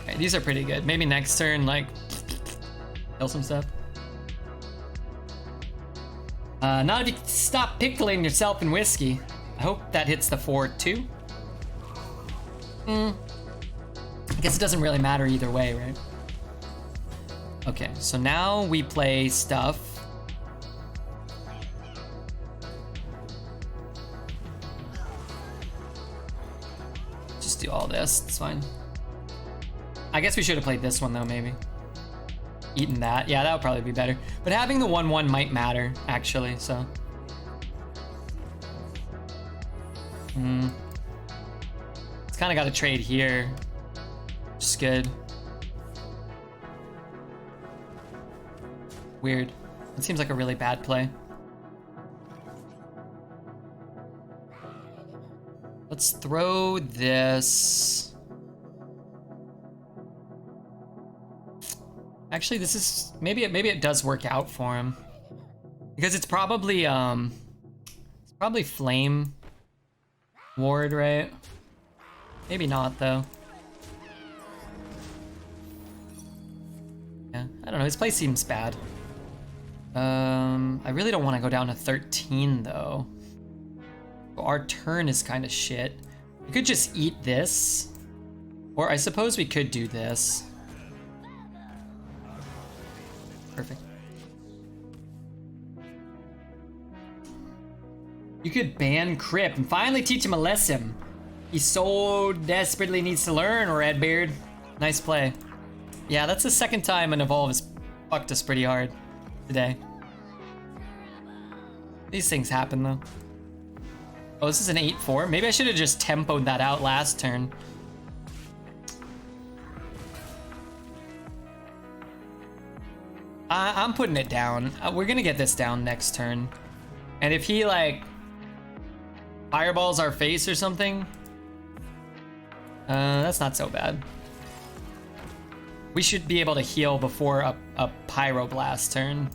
Okay, these are pretty good. Maybe next turn, like, kill some stuff. Not if you stop pickling yourself in whiskey. I hope that hits the 4-2. I guess it doesn't really matter either way, right? Okay, so now we play stuff. Just do all this, it's fine. I guess we should have played this one though, maybe. Eaten that, yeah, that would probably be better. But having the 1-1 might matter, actually, so. It's kind of got to trade here, which is good. Weird. It seems like a really bad play. Let's throw this. Actually, this is maybe it does work out for him, because it's probably flame ward, right? Maybe not though. Yeah, I don't know. His play seems bad. I really don't want to go down to 13 though. Our turn is kind of shit. We could just eat this, or I suppose we could do this. Perfect. You could ban Crip and finally teach him a lesson. He so desperately needs to learn, Redbeard. Nice play. Yeah, that's the second time an evolve has fucked us pretty hard today. These things happen though. Oh, this is an 8-4. Maybe I should have just tempoed that out last turn. I'm putting it down. We're gonna get this down next turn. And if he like fireballs our face or something, that's not so bad. We should be able to heal before a pyroblast turn.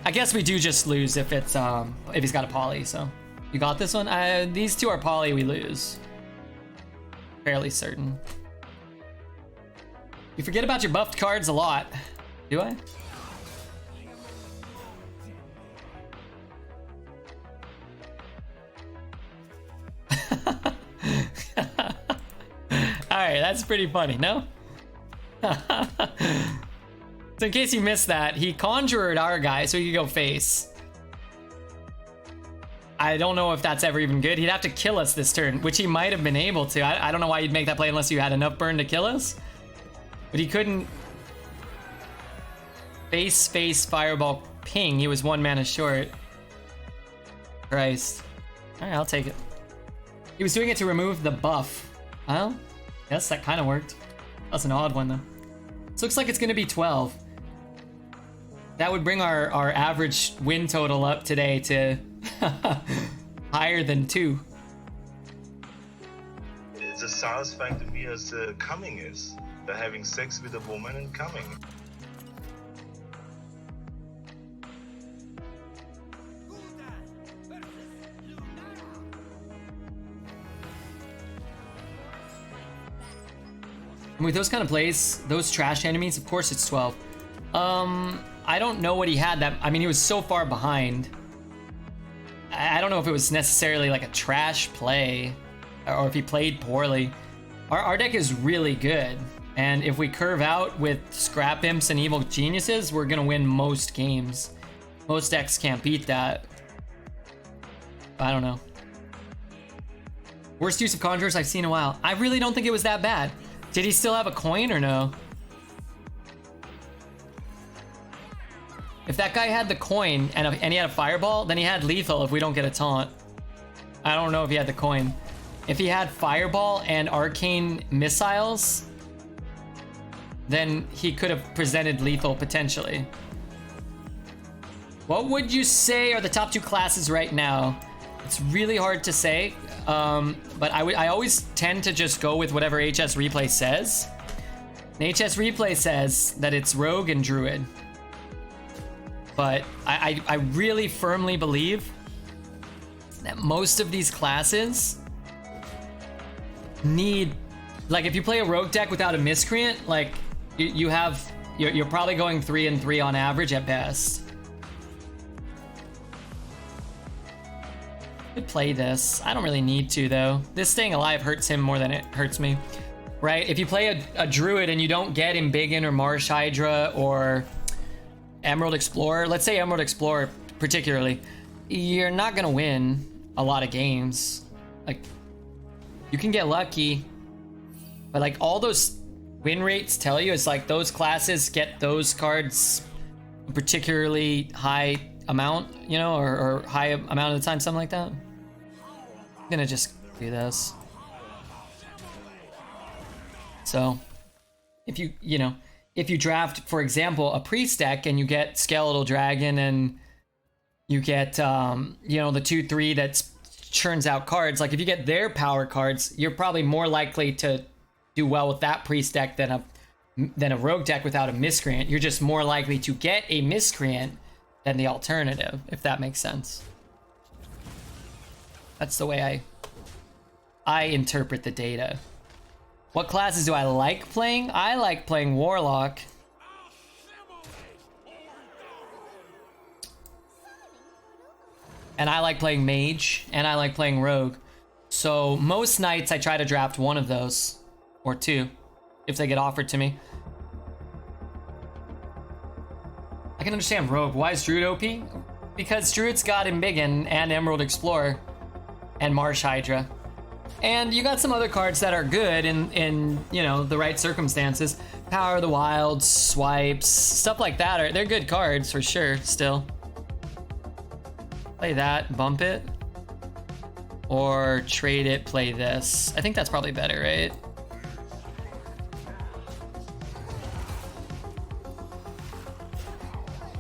I guess we do just lose if it's if he's got a poly, so. You got this one? These two are poly, we lose. Fairly certain. You forget about your buffed cards a lot. Do I? Alright, that's pretty funny, no? So in case you missed that, he conjured our guy so he could go face. I don't know if that's ever even good. He'd have to kill us this turn, which he might have been able to. I don't know why you'd make that play unless you had enough burn to kill us. But he couldn't face fireball ping. He was 1 mana short. Christ. Alright, I'll take it. He was doing it to remove the buff. Well, yes, that kind of worked. That's an odd one though. This looks like it's gonna be 12. That would bring our average win total up today to higher than 2. It's a satisfying to me as coming is. They're having sex with a woman and coming. And with those kind of plays, those trash enemies, of course it's 12. I don't know what he had that, I mean, he was so far behind. I don't know if it was necessarily like a trash play or if he played poorly. Our deck is really good. And if we curve out with Scrap Imps and Evil Geniuses, we're gonna win most games. Most decks can't beat that. I don't know. Worst use of conjurers I've seen in a while. I really don't think it was that bad. Did he still have a coin or no? If that guy had the coin and he had a fireball, then he had lethal if we don't get a taunt. I don't know if he had the coin. If he had fireball and arcane missiles, then he could have presented lethal potentially. What would you say are the top 2 classes right now? It's really hard to say, but I always tend to just go with whatever HS Replay says. And HS Replay says that it's Rogue and Druid. But I really firmly believe that most of these classes need, like if you play a Rogue deck without a Miscreant, like you're probably going 3 and 3 on average at best. I could play this. I don't really need to though. This staying alive hurts him more than it hurts me. Right? If you play a Druid and you don't get Embiggen or Marsh Hydra or Emerald Explorer, let's say Emerald Explorer particularly, you're not gonna win a lot of games. Like, you can get lucky, but like all those win rates tell you, it's like those classes get those cards a particularly high amount, you know, or high amount of the time, something like that. I'm gonna just do this. So, if you draft, for example, a priest deck and you get Skeletal Dragon and you get, the 2/3 that churns out cards, like if you get their power cards, you're probably more likely to do well with that priest deck than a rogue deck without a miscreant. You're just more likely to get a miscreant than the alternative, if that makes sense. That's the way I interpret the data. What classes do I like playing? I like playing Warlock. And I like playing Mage, and I like playing Rogue. So most nights I try to draft one of those, or 2, if they get offered to me. I can understand Rogue. Why is Druid OP? Because Druid's got Embiggen and Emerald Explorer and Marsh Hydra. And you got some other cards that are good in the right circumstances. Power of the Wilds, Swipes, stuff like that. They're good cards for sure, still. Play that, bump it. Or trade it, play this. I think that's probably better, right?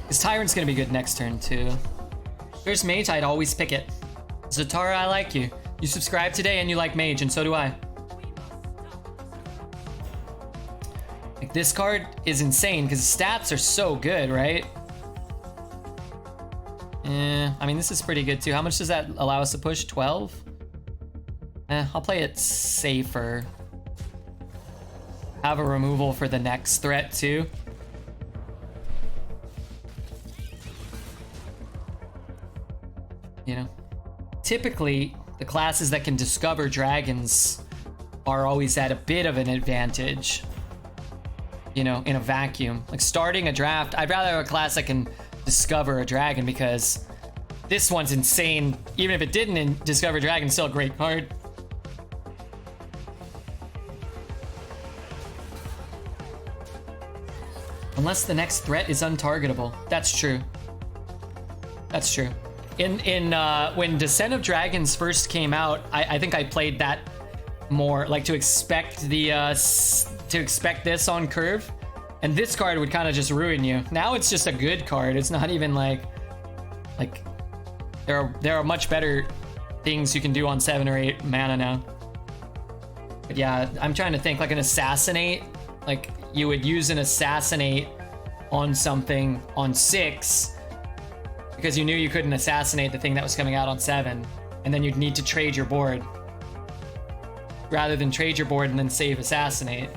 This Tyrant's gonna be good next turn too. There's Mage, I'd always pick it. Zatara, I like you. You subscribe today and you like Mage, and so do I. Like, this card is insane because the stats are so good, right? I mean, this is pretty good too. How much does that allow us to push? 12? I'll play it safer. Have a removal for the next threat too. Typically, the classes that can discover dragons are always at a bit of an advantage, in a vacuum. Like starting a draft, I'd rather have a class that can discover a dragon because this one's insane. Even if it didn't discover dragon, it's still a great card. Unless the next threat is untargetable. That's true. That's true. When Descent of Dragons first came out, I think I played that more, like to expect this on curve, and this card would kind of just ruin you. Now it's just a good card. It's not even like there are much better things you can do on 7 or 8 mana now. But yeah, I'm trying to think, like an Assassinate, like you would use an Assassinate on something on 6. Because you knew you couldn't assassinate the thing that was coming out on 7, and then you'd need to trade your board. Rather than trade your board and then save assassinate.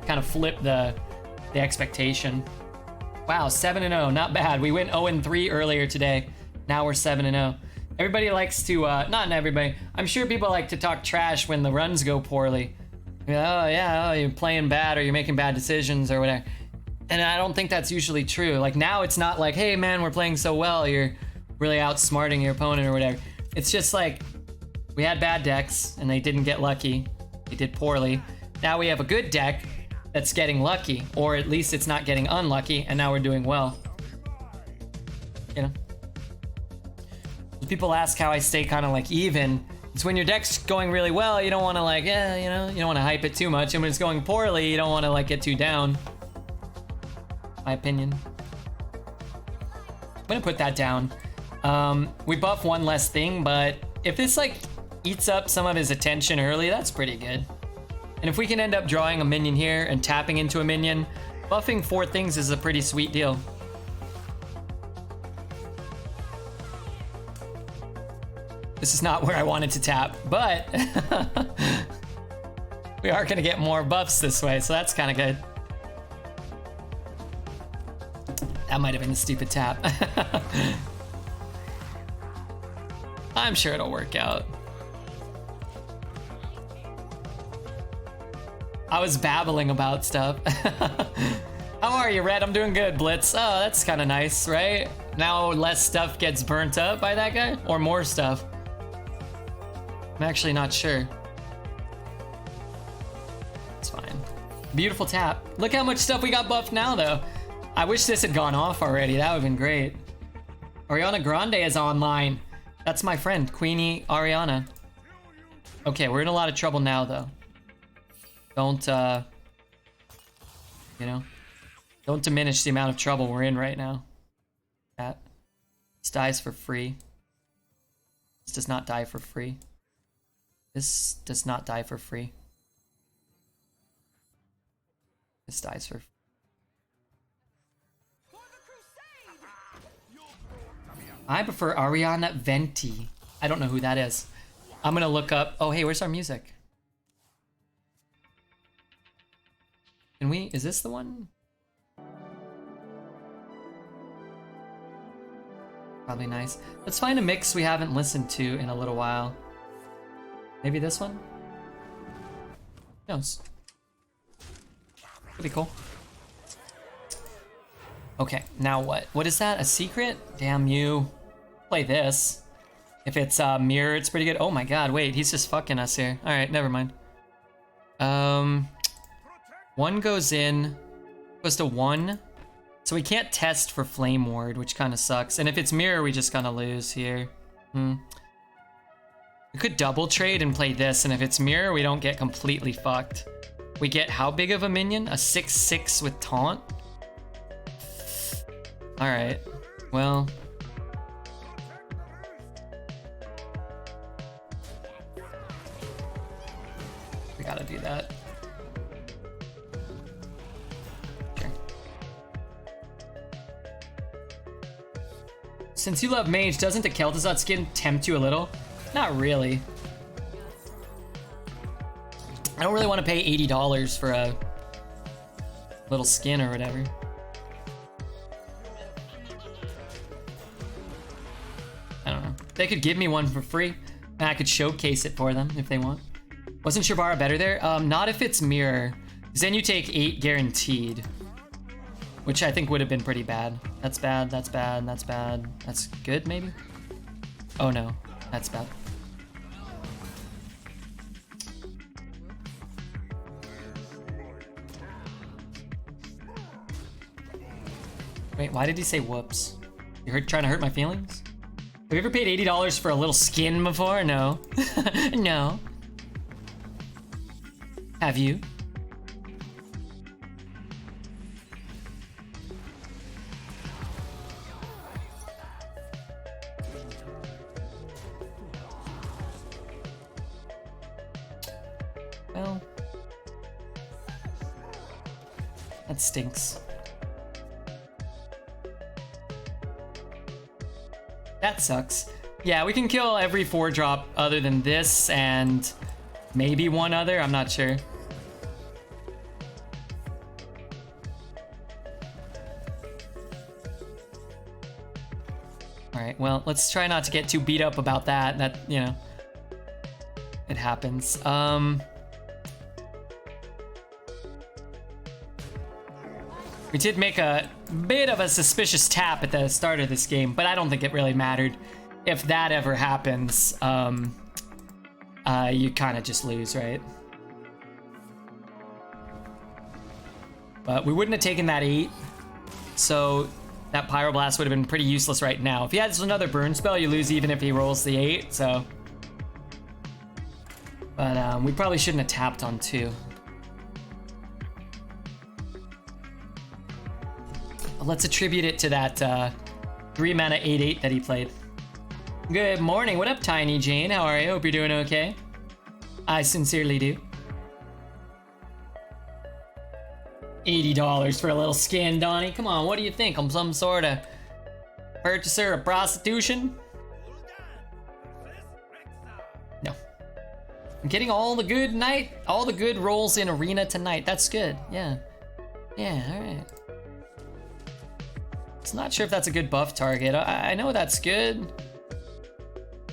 Kind of flip the expectation. Wow, 7-0, not bad. We went 0-3 earlier today. Now we're 7-0. Everybody likes to, not everybody, I'm sure people like to talk trash when the runs go poorly. You're playing bad or you're making bad decisions or whatever. And I don't think that's usually true. Like now it's not like, hey man, we're playing so well, you're really outsmarting your opponent or whatever. It's just like, We had bad decks, and they didn't get lucky. They did poorly. Now we have a good deck that's getting lucky, or at least it's not getting unlucky, and now we're doing well. You know? People ask how I stay kind of like even. It's when your deck's going really well, you don't want to like, you know, you don't want to hype it too much, and when it's going poorly, you don't want to like get too down. My opinion. I'm gonna put that down. We buff one less thing, but if this like eats up some of his attention early, that's pretty good. And if we can end up drawing a minion here and tapping into a minion, buffing 4 things is a pretty sweet deal. This is not where I wanted to tap, but we are gonna get more buffs this way, so that's kind of good. That might have been a stupid tap. I'm sure it'll work out. I was babbling about stuff. How are you, Red? I'm doing good, Blitz. Oh, that's kind of nice, right? Now less stuff gets burnt up by that guy? Or more stuff? I'm actually not sure. It's fine. Beautiful tap. Look how much stuff we got buffed now, though. I wish this had gone off already. That would have been great. Ariana Grande is online. That's my friend, Queenie Ariana. Okay, we're in a lot of trouble now, though. Don't, you know, don't diminish the amount of trouble we're in right now. This dies for free. This does not die for free. This does not die for free. This dies for free. I prefer Ariana Venti. I don't know who that is. I'm gonna look up. Oh, hey, where's our music? Can we? Is this the one? Probably nice. Let's find a mix we haven't listened to in a little while. Maybe this one? Who knows? Pretty cool. Okay, now what? What is that? A secret? Damn you. Play this. If it's mirror, it's pretty good. Oh my god, wait, he's just fucking us here. Alright, never mind. One goes in, goes to 1. So we can't test for Flame Ward, which kind of sucks. And if it's mirror, we just kind of lose here. We could double trade and play this, and if it's mirror, we don't get completely fucked. We get how big of a minion? A 6/6 with taunt? Alright, well. We gotta do that. Sure. Since you love mage, doesn't the Kel'Thuzad skin tempt you a little? Not really. I don't really want to pay $80 for a little skin or whatever. I don't know. They could give me one for free, and I could showcase it for them if they want. Wasn't Shavara better there? Not if it's mirror, because then you take 8 guaranteed, which I think would have been pretty bad. That's bad, that's bad, that's bad. That's good, maybe? Oh no, that's bad. Wait, why did he say whoops? You trying to hurt my feelings? Have you ever paid $80 for a little skin before? No. No. Have you? Well, that stinks. That sucks. Yeah, we can kill every 4-drop other than this and maybe one other, I'm not sure. Alright, well, let's try not to get too beat up about that. That, you know, it happens. We did make a bit of a suspicious tap at the start of this game, but I don't think it really mattered. If that ever happens, you kind of just lose, right? But we wouldn't have taken that 8, so that Pyroblast would have been pretty useless right now. If he has another burn spell, you lose even if he rolls the 8, so... But we probably shouldn't have tapped on 2. Let's attribute it to that 3-mana 8/8 that he played. Good morning, what up, Tiny Jane? How are you? Hope you're doing okay. I sincerely do. $80 for a little skin, Donnie. Come on, what do you think? I'm some sort of purchaser of prostitution? No. I'm getting all the good rolls in Arena tonight. That's good, yeah. Yeah, alright. Just not sure if that's a good buff target. I know that's good.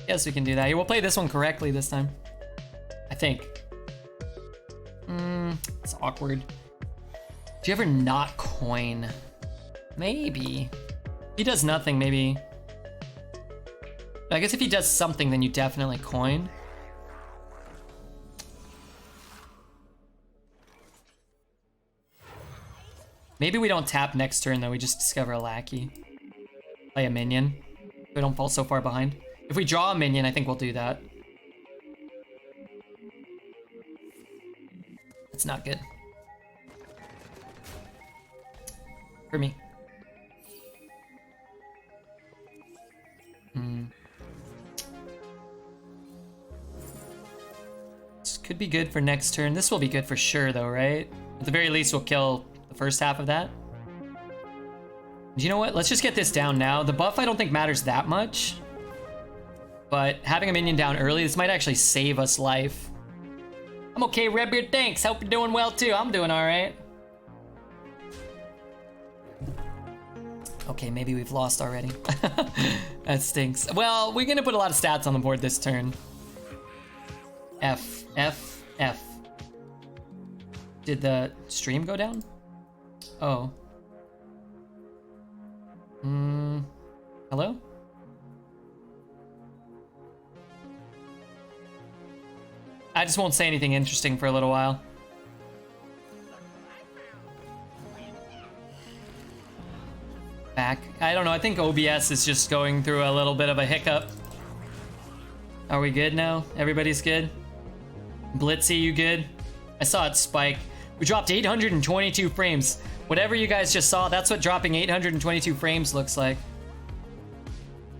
Guess we can do that. Here, we'll play this one correctly this time. I think. It's awkward. Do you ever not coin? Maybe. He does nothing, maybe. I guess if he does something, then you definitely coin. Maybe we don't tap next turn, though. We just discover a lackey. Play a minion. We don't fall so far behind. If we draw a minion, I think we'll do that. It's not good. For me. This could be good for next turn. This will be good for sure, though, right? At the very least, we'll kill the first half of that. Do you know what? Let's just get this down now. The buff I don't think matters that much. But having a minion down early, this might actually save us life. I'm okay, Redbeard, thanks. Hope you're doing well, too. I'm doing all right. Okay, maybe we've lost already. That stinks. Well, we're gonna put a lot of stats on the board this turn. F. Did the stream go down? Oh. Hello? I just won't say anything interesting for a little while. Back. I don't know, I think OBS is just going through a little bit of a hiccup. Are we good now? Everybody's good? Blitzy, you good? I saw it spike. We dropped 822 frames. Whatever you guys just saw, that's what dropping 822 frames looks like.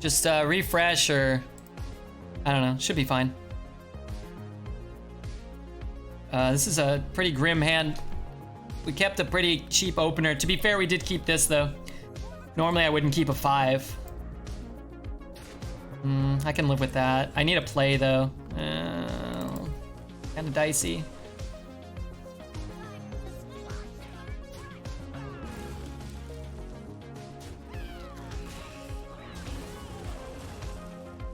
Just refresh or... I don't know, should be fine. This is a pretty grim hand. We kept a pretty cheap opener. To be fair, we did keep this though. Normally I wouldn't keep a 5. I can live with that. I need a play though. Kinda dicey.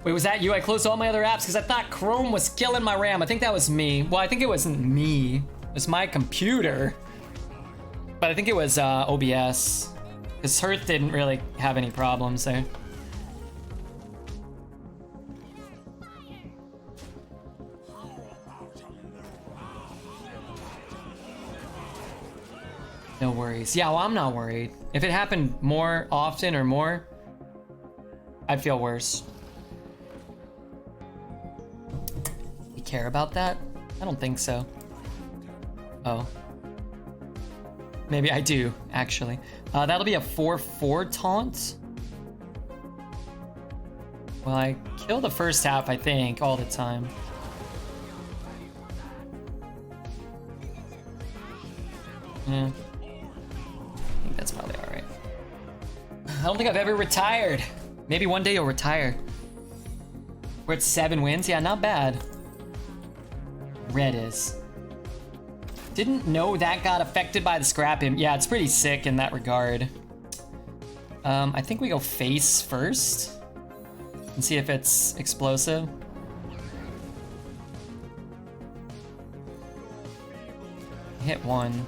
Wait, was that you? I closed all my other apps because I thought Chrome was killing my RAM. I think that was me. Well, I think it wasn't me. It was my computer. But I think it was OBS. Because Hearth didn't really have any problems there. No worries. Yeah, well, I'm not worried. If it happened more often or more, I'd feel worse. You care about that? I don't think so. Oh. Maybe I do, actually. That'll be a 4/4 taunt. Well, I kill the first half, I think, all the time. Yeah. I think that's probably alright. I don't think I've ever retired. Maybe one day you'll retire. We're at 7 wins? Yeah, not bad. Red is. Didn't know that got affected by the scrap imp. Yeah, it's pretty sick in that regard. I think we go face first and see if it's explosive. Hit 1.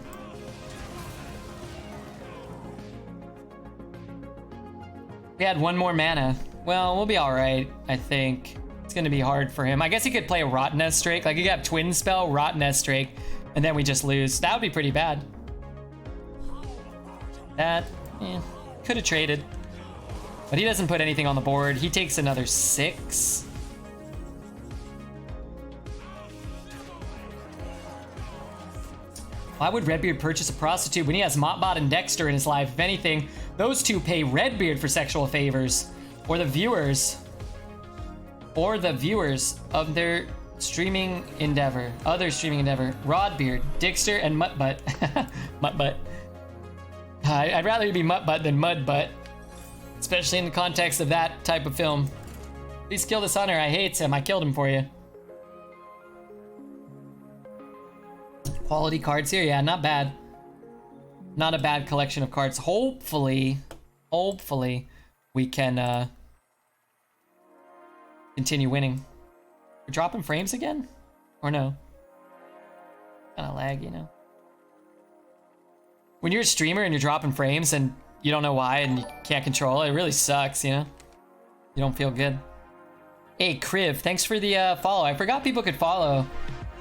We had 1 more mana. Well, we'll be all right, I think. It's gonna be hard for him. I guess he could play a Rotten S Drake. Like, he could have Twin Spell, Rotten S Drake, and then we just lose. That would be pretty bad. That, could have traded. But he doesn't put anything on the board. He takes another 6. Why would Redbeard purchase a prostitute when he has Mopbot and Dexter in his life? If anything, those two pay Redbeard for sexual favors. Or the viewers. Or the viewers of their streaming endeavor. Other streaming endeavor. Rodbeard, Dixter, and Muttbutt. Muttbutt. I'd rather be Muttbutt than Mudbutt. Especially in the context of that type of film. Please kill this hunter. I hate him. I killed him for you. Quality cards here. Yeah, not bad. Not a bad collection of cards. Hopefully we can continue winning. We're dropping frames again? Or no? Kinda lag, you know. When you're a streamer and you're dropping frames and you don't know why and you can't control it, it really sucks, you know? You don't feel good. Hey, Kriv, thanks for the follow. I forgot people could follow.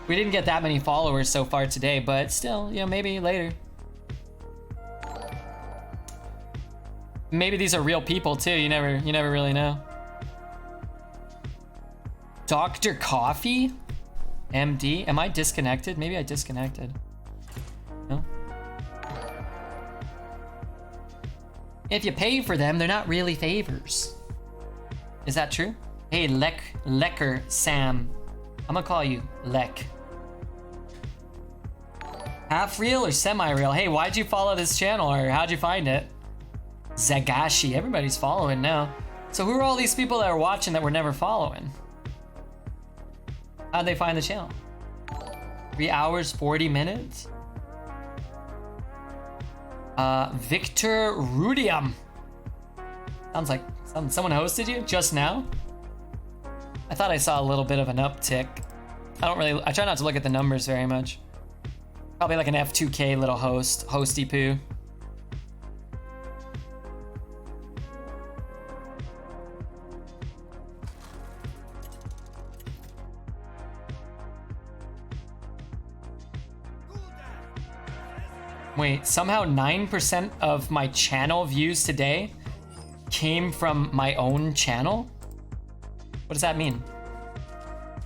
We didn't get that many followers so far today, but still, you know, maybe later. Maybe these are real people too. You never really know. Dr. Coffee? MD? Am I disconnected? Maybe I disconnected. No? If you pay for them, they're not really favors. Is that true? Hey, Lecker Sam. I'm gonna call you Lek. Half real or semi-real? Hey, why'd you follow this channel, or how'd you find it? Zagashi, everybody's following now. So who are all these people that are watching that were never following? How'd they find the channel? 3 hours, 40 minutes? Victor Rudium. Sounds like someone hosted you just now? I thought I saw a little bit of an uptick. I try not to look at the numbers very much. Probably like an F2K little hosty poo. Wait, somehow 9% of my channel views today came from my own channel? What does that mean?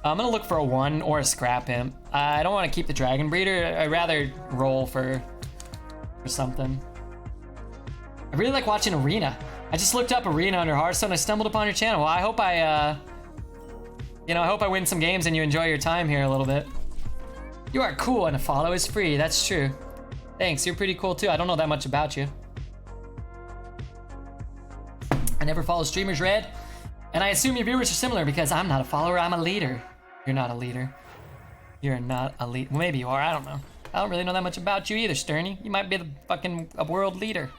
I'm gonna look for a 1 or a scrap imp. I don't want to keep the Dragon Breeder. I'd rather roll for something. I really like watching Arena. I just looked up Arena under Hearthstone. I stumbled upon your channel. Well, I hope I hope I win some games and you enjoy your time here a little bit. You are cool and a follow is free. That's true. Thanks, you're pretty cool too. I don't know that much about you. I never follow streamers, Red. And I assume your viewers are similar because I'm not a follower, I'm a leader. You're not a leader. You're not a leader. Well, maybe you are, I don't know. I don't really know that much about you either, Sterny. You might be a world leader.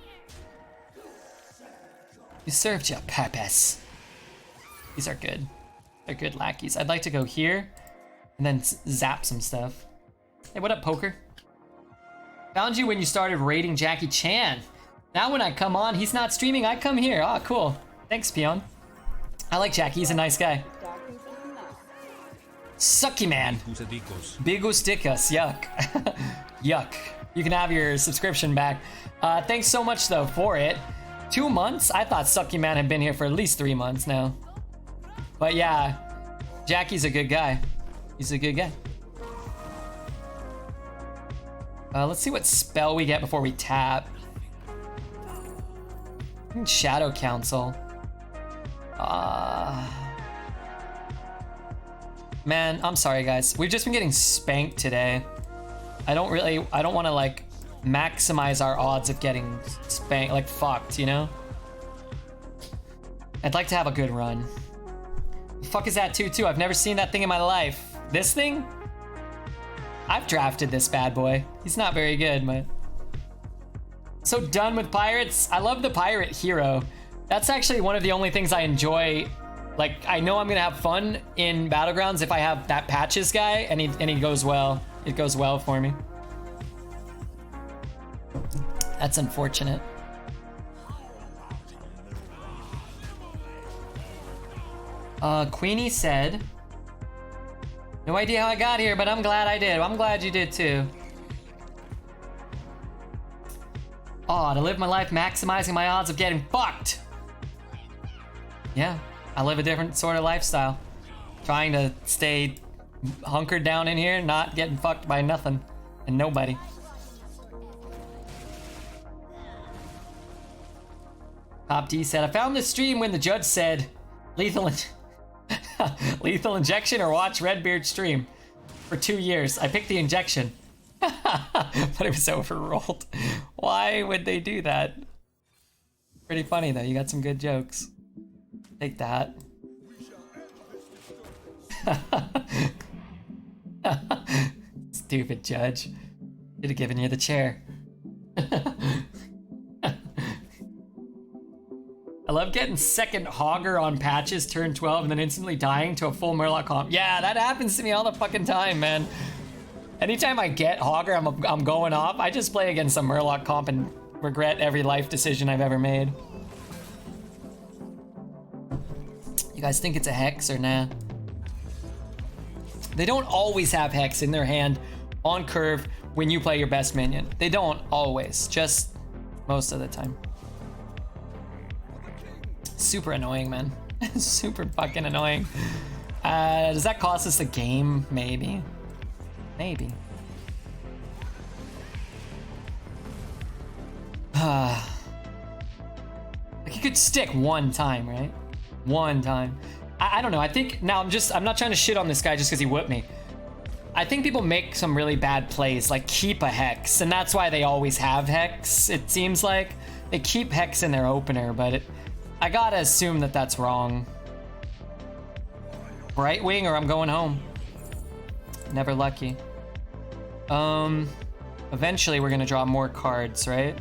You served your purpose. These are good. They're good lackeys. I'd like to go here and then zap some stuff. Hey, what up, Poker? Found you when you started raiding Jackie Chan. Now when I come on, he's not streaming, I come here. Ah, cool. Thanks, Peon. I like Jackie, he's a nice guy. Sucky man. Bigus dickus, yuck. Yuck. You can have your subscription back. Thanks so much though for it. 2 months? I thought Sucky man had been here for at least 3 months now. But yeah, Jackie's a good guy. He's a good guy. Let's see what spell we get before we tap. Shadow Council. Man, I'm sorry guys. We've just been getting spanked today. I don't want to like maximize our odds of getting spanked, like fucked, you know? I'd like to have a good run. The fuck is that 2-2? I've never seen that thing in my life. This thing? I've drafted this bad boy. He's not very good, but... So done with pirates. I love the pirate hero. That's actually one of the only things I enjoy. Like, I know I'm gonna have fun in Battlegrounds if I have that Patches guy and he goes well. It goes well for me. That's unfortunate. Queenie said, no idea how I got here, but I'm glad I did. I'm glad you did too. Oh, to live my life maximizing my odds of getting fucked. Yeah, I live a different sort of lifestyle. Trying to stay hunkered down in here, not getting fucked by nothing and nobody. Pop D said, I found this stream when the judge said lethal injection or watch Redbeard stream for 2 years. I picked the injection, but it was overruled. Why would they do that? Pretty funny though, you got some good jokes. Take that. Stupid judge. Should have given you the chair. I love getting second Hogger on patches, turn 12, and then instantly dying to a full Murloc comp. Yeah, that happens to me all the fucking time, man. Anytime I get Hogger, I'm going off. I just play against some Murloc comp and regret every life decision I've ever made. You guys think it's a Hex or nah? They don't always have Hex in their hand on curve when you play your best minion. They don't always, just most of the time. Super annoying, man. Super fucking annoying. Does that cost us the game? Maybe. Maybe. Like you could stick one time, right? One time. I don't know. I think now I'm not trying to shit on this guy just because he whipped me. I think people make some really bad plays, like keep a Hex, and that's why they always have Hex. It seems like they keep Hex in their opener, but I gotta assume that that's wrong. Bright Wing or I'm going home. Never lucky. Eventually we're gonna draw more cards, right?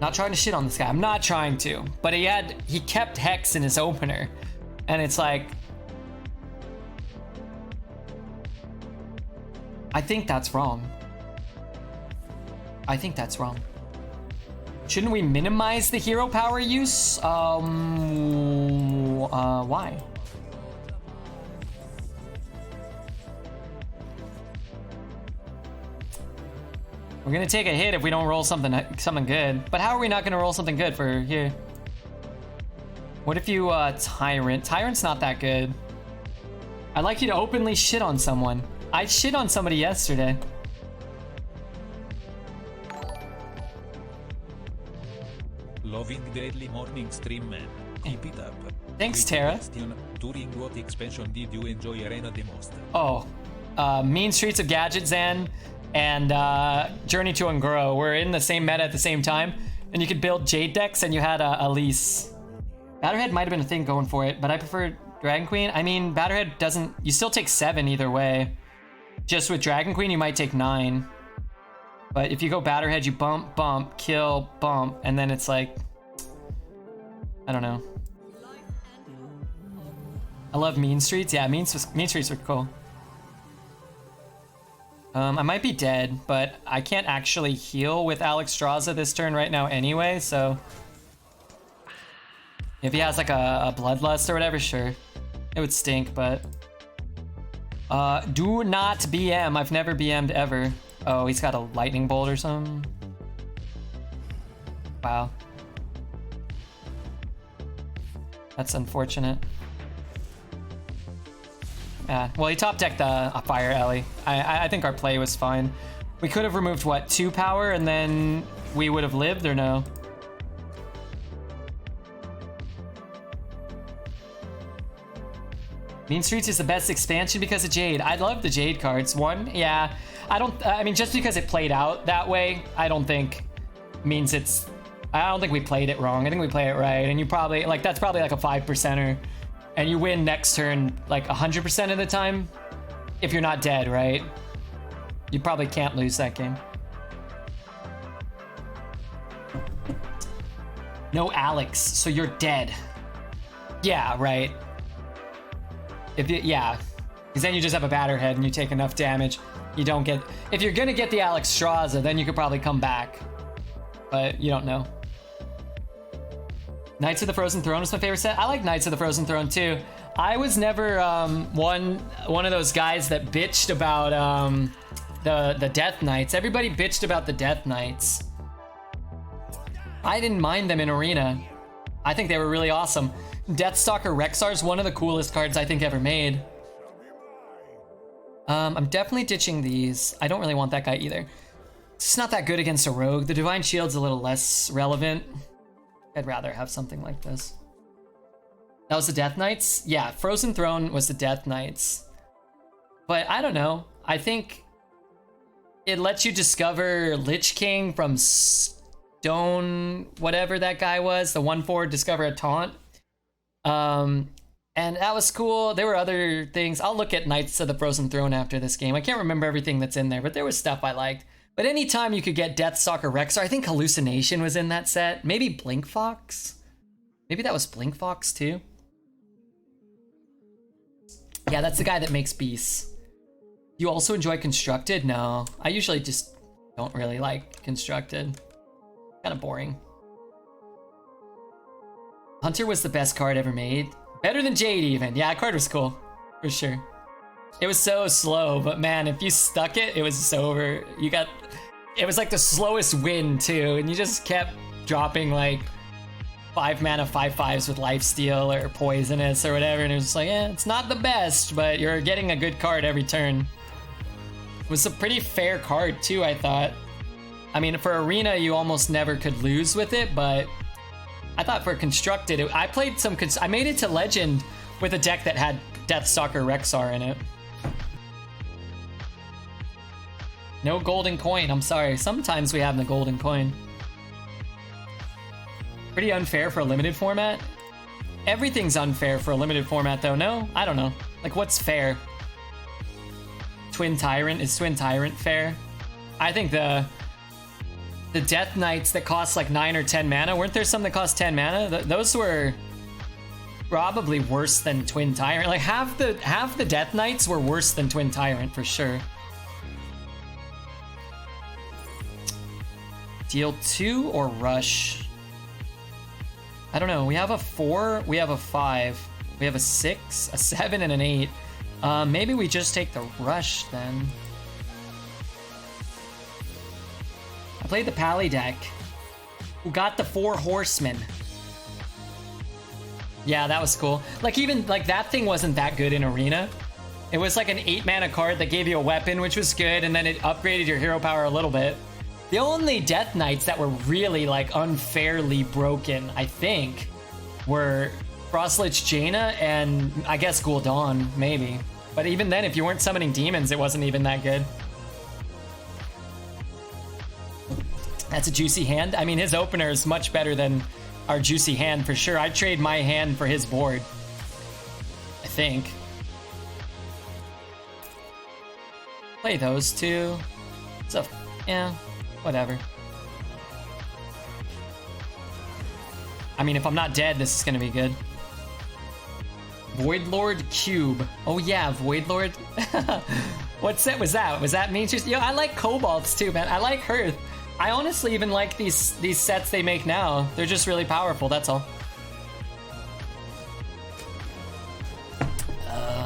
Not trying to shit on this guy. I'm not trying to, but he kept Hex in his opener, and it's like, I think that's wrong. I think that's wrong. Shouldn't we minimize the hero power use? Why? We're gonna take a hit if we don't roll something good. But how are we not gonna roll something good for here? What if you Tyrant? Tyrant's not that good. I'd like you to openly shit on someone. I shit on somebody yesterday. Loving the early morning stream, man. Keep it up. Thanks, Quick Tara. question, during what expansion did you enjoy Arena the most? Oh, Mean Streets of Gadget Zan and Journey to Ungrow were in the same meta at the same time, and you could build Jade decks, and you had a Elise. Batterhead might have been a thing going for it, but I prefer Dragon Queen. I mean, Batterhead doesn't. You still take 7 either way. Just with Dragon Queen, you might take 9. But if you go Batterhead, you bump, bump, kill, bump, and then it's like, I don't know. I love Mean Streets. Yeah, Mean Streets were cool. I might be dead, but I can't actually heal with Alexstrasza this turn right now anyway, so if he has like a Bloodlust or whatever, sure. It would stink, but do not BM. I've never BM'd ever. Oh, he's got a lightning bolt or something. Wow. That's unfortunate. Yeah, well, he top decked a Fire Ellie. I think our play was fine. We could have removed, what, 2 power and then we would have lived, or no? Mean Streets is the best expansion because of Jade. I love the Jade cards. One, yeah. I mean, just because it played out that way, I don't think means it's... I don't think we played it wrong. I think we played it right. And you probably, like, that's probably like a 5%er. And you win next turn like 100% of the time if you're not dead, right? You probably can't lose that game. No Alex, so you're dead. Yeah, right. Yeah, because then you just have a Batterhead and you take enough damage. You don't get... If you're gonna get the Alexstrasza, then you could probably come back. but you don't know. Knights of the Frozen Throne is my favorite set. I like Knights of the Frozen Throne too. I was never one of those guys that bitched about the Death Knights. Everybody bitched about the Death Knights. I didn't mind them in Arena. I think they were really awesome. Deathstalker Rexar is one of the coolest cards I think ever made. I'm definitely ditching these. I don't really want that guy either. It's just not that good against a rogue. The Divine Shield's a little less relevant. I'd rather have something like this. That was the Death Knights? Yeah, Frozen Throne was the Death Knights. But I don't know. I think it lets you discover Lich King from Stone, whatever that guy was, the 1/4 discover a taunt. And that was cool. There were other things. I'll look at Knights of the Frozen Throne after this game. I can't remember everything that's in there, but there was stuff I liked. But anytime you could get Deathstalker Rexar, I think Hallucination was in that set. Maybe Blink Fox? Maybe that was Blink Fox too? Yeah, that's the guy that makes beasts. You also enjoy Constructed? No, I usually just don't really like Constructed. Kind of boring. Hunter was the best card ever made. Better than Jade even. Yeah, that card was cool, for sure. It was so slow, but man, if you stuck it, it was over. It was like the slowest win too, and you just kept dropping like 5 mana 5/5s with lifesteal or poisonous or whatever, and it was just like, eh, it's not the best, but you're getting a good card every turn. It was a pretty fair card too, I thought. I mean, for Arena, you almost never could lose with it, but I thought for Constructed, I made it to Legend with a deck that had Deathstalker Rexar in it. No golden coin, I'm sorry. Sometimes we have the golden coin. Pretty unfair for a limited format. Everything's unfair for a limited format though, no? I don't know. Like, what's fair? Twin Tyrant, is Twin Tyrant fair? I think the Death Knights that cost like 9 or 10 mana, weren't there some that cost 10 mana? Those were probably worse than Twin Tyrant. Like half the Death Knights were worse than Twin Tyrant for sure. Deal 2 or rush? I don't know. We have a 4, we have a 5, we have a 6, a 7, and an 8. Maybe we just take the rush then. I played the Pally deck. Who got the 4 horsemen. Yeah, that was cool. Like, even like that thing wasn't that good in Arena. It was like an 8 mana card that gave you a weapon, which was good, and then it upgraded your hero power a little bit. The only Death Knights that were really like unfairly broken, I think, were Frostlich Jaina and I guess Gul'dan, maybe. But even then, if you weren't summoning demons, it wasn't even that good. That's a juicy hand. I mean, his opener is much better than our juicy hand for sure. I'd trade my hand for his board, I think. Play those two. So, yeah, whatever. I mean, if I'm not dead, this is gonna be good. Voidlord Cube. Oh yeah, Voidlord. What set was that? Was that me? Yo, I like Cobalts too, man. I like Hearth. I honestly even like these sets they make now. They're just really powerful, that's all.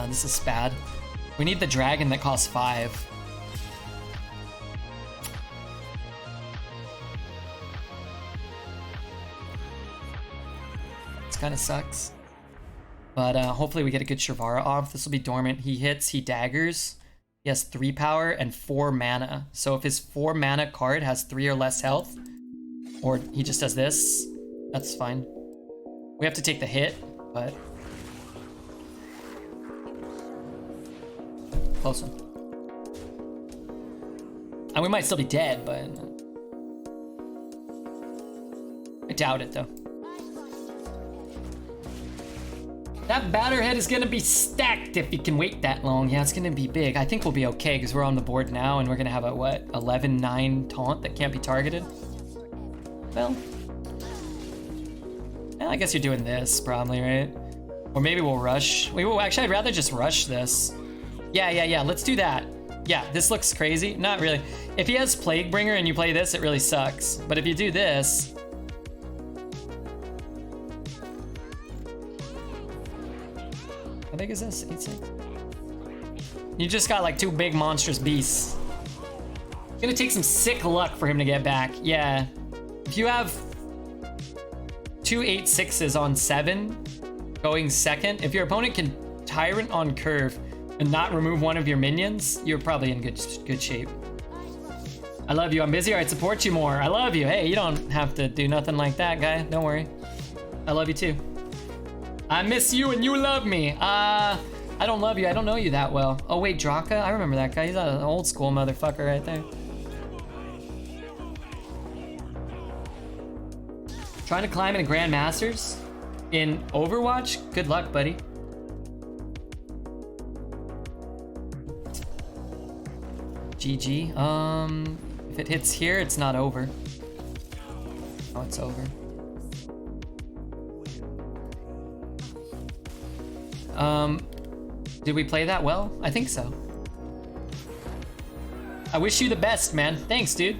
This is bad. We need the dragon that costs 5. This kind of sucks. But hopefully we get a good Shavara off. This will be dormant. He hits, he daggers. He has 3 power and 4 mana. So if his 4 mana card has 3 or less health, or he just does this, that's fine. We have to take the hit, but... Close one. And we might still be dead, but... I doubt it, though. That batter head is gonna be stacked if you can wait that long. Yeah, it's gonna be big. I think we'll be okay because we're on the board now and we're gonna have a, what, 11-9 taunt that can't be targeted? Well, I guess you're doing this probably, right? Or maybe we'll rush. We will, actually, I'd rather just rush this. Yeah, let's do that. Yeah, this looks crazy. Not really. If he has Plaguebringer and you play this, it really sucks. But if you do this... How big is this? 8-6? You just got like 2 big monstrous beasts. It's gonna take some sick luck for him to get back. Yeah. If you have 2 8-6s on 7 going second, if your opponent can Tyrant on curve and not remove one of your minions, you're probably in good shape. I love you. I'm busy. I'd support you more. I love you. Hey, you don't have to do nothing like that, guy. Don't worry. I love you too. I miss you and you love me. I don't love you. I don't know you that well. Oh wait, Draka? I remember that guy. He's an old school motherfucker right there. Trying to climb into Grandmasters in Overwatch? Good luck, buddy. GG. If it hits here, it's not over. Oh, it's over. Did we play that well? I think so. I wish you the best, man. Thanks, dude.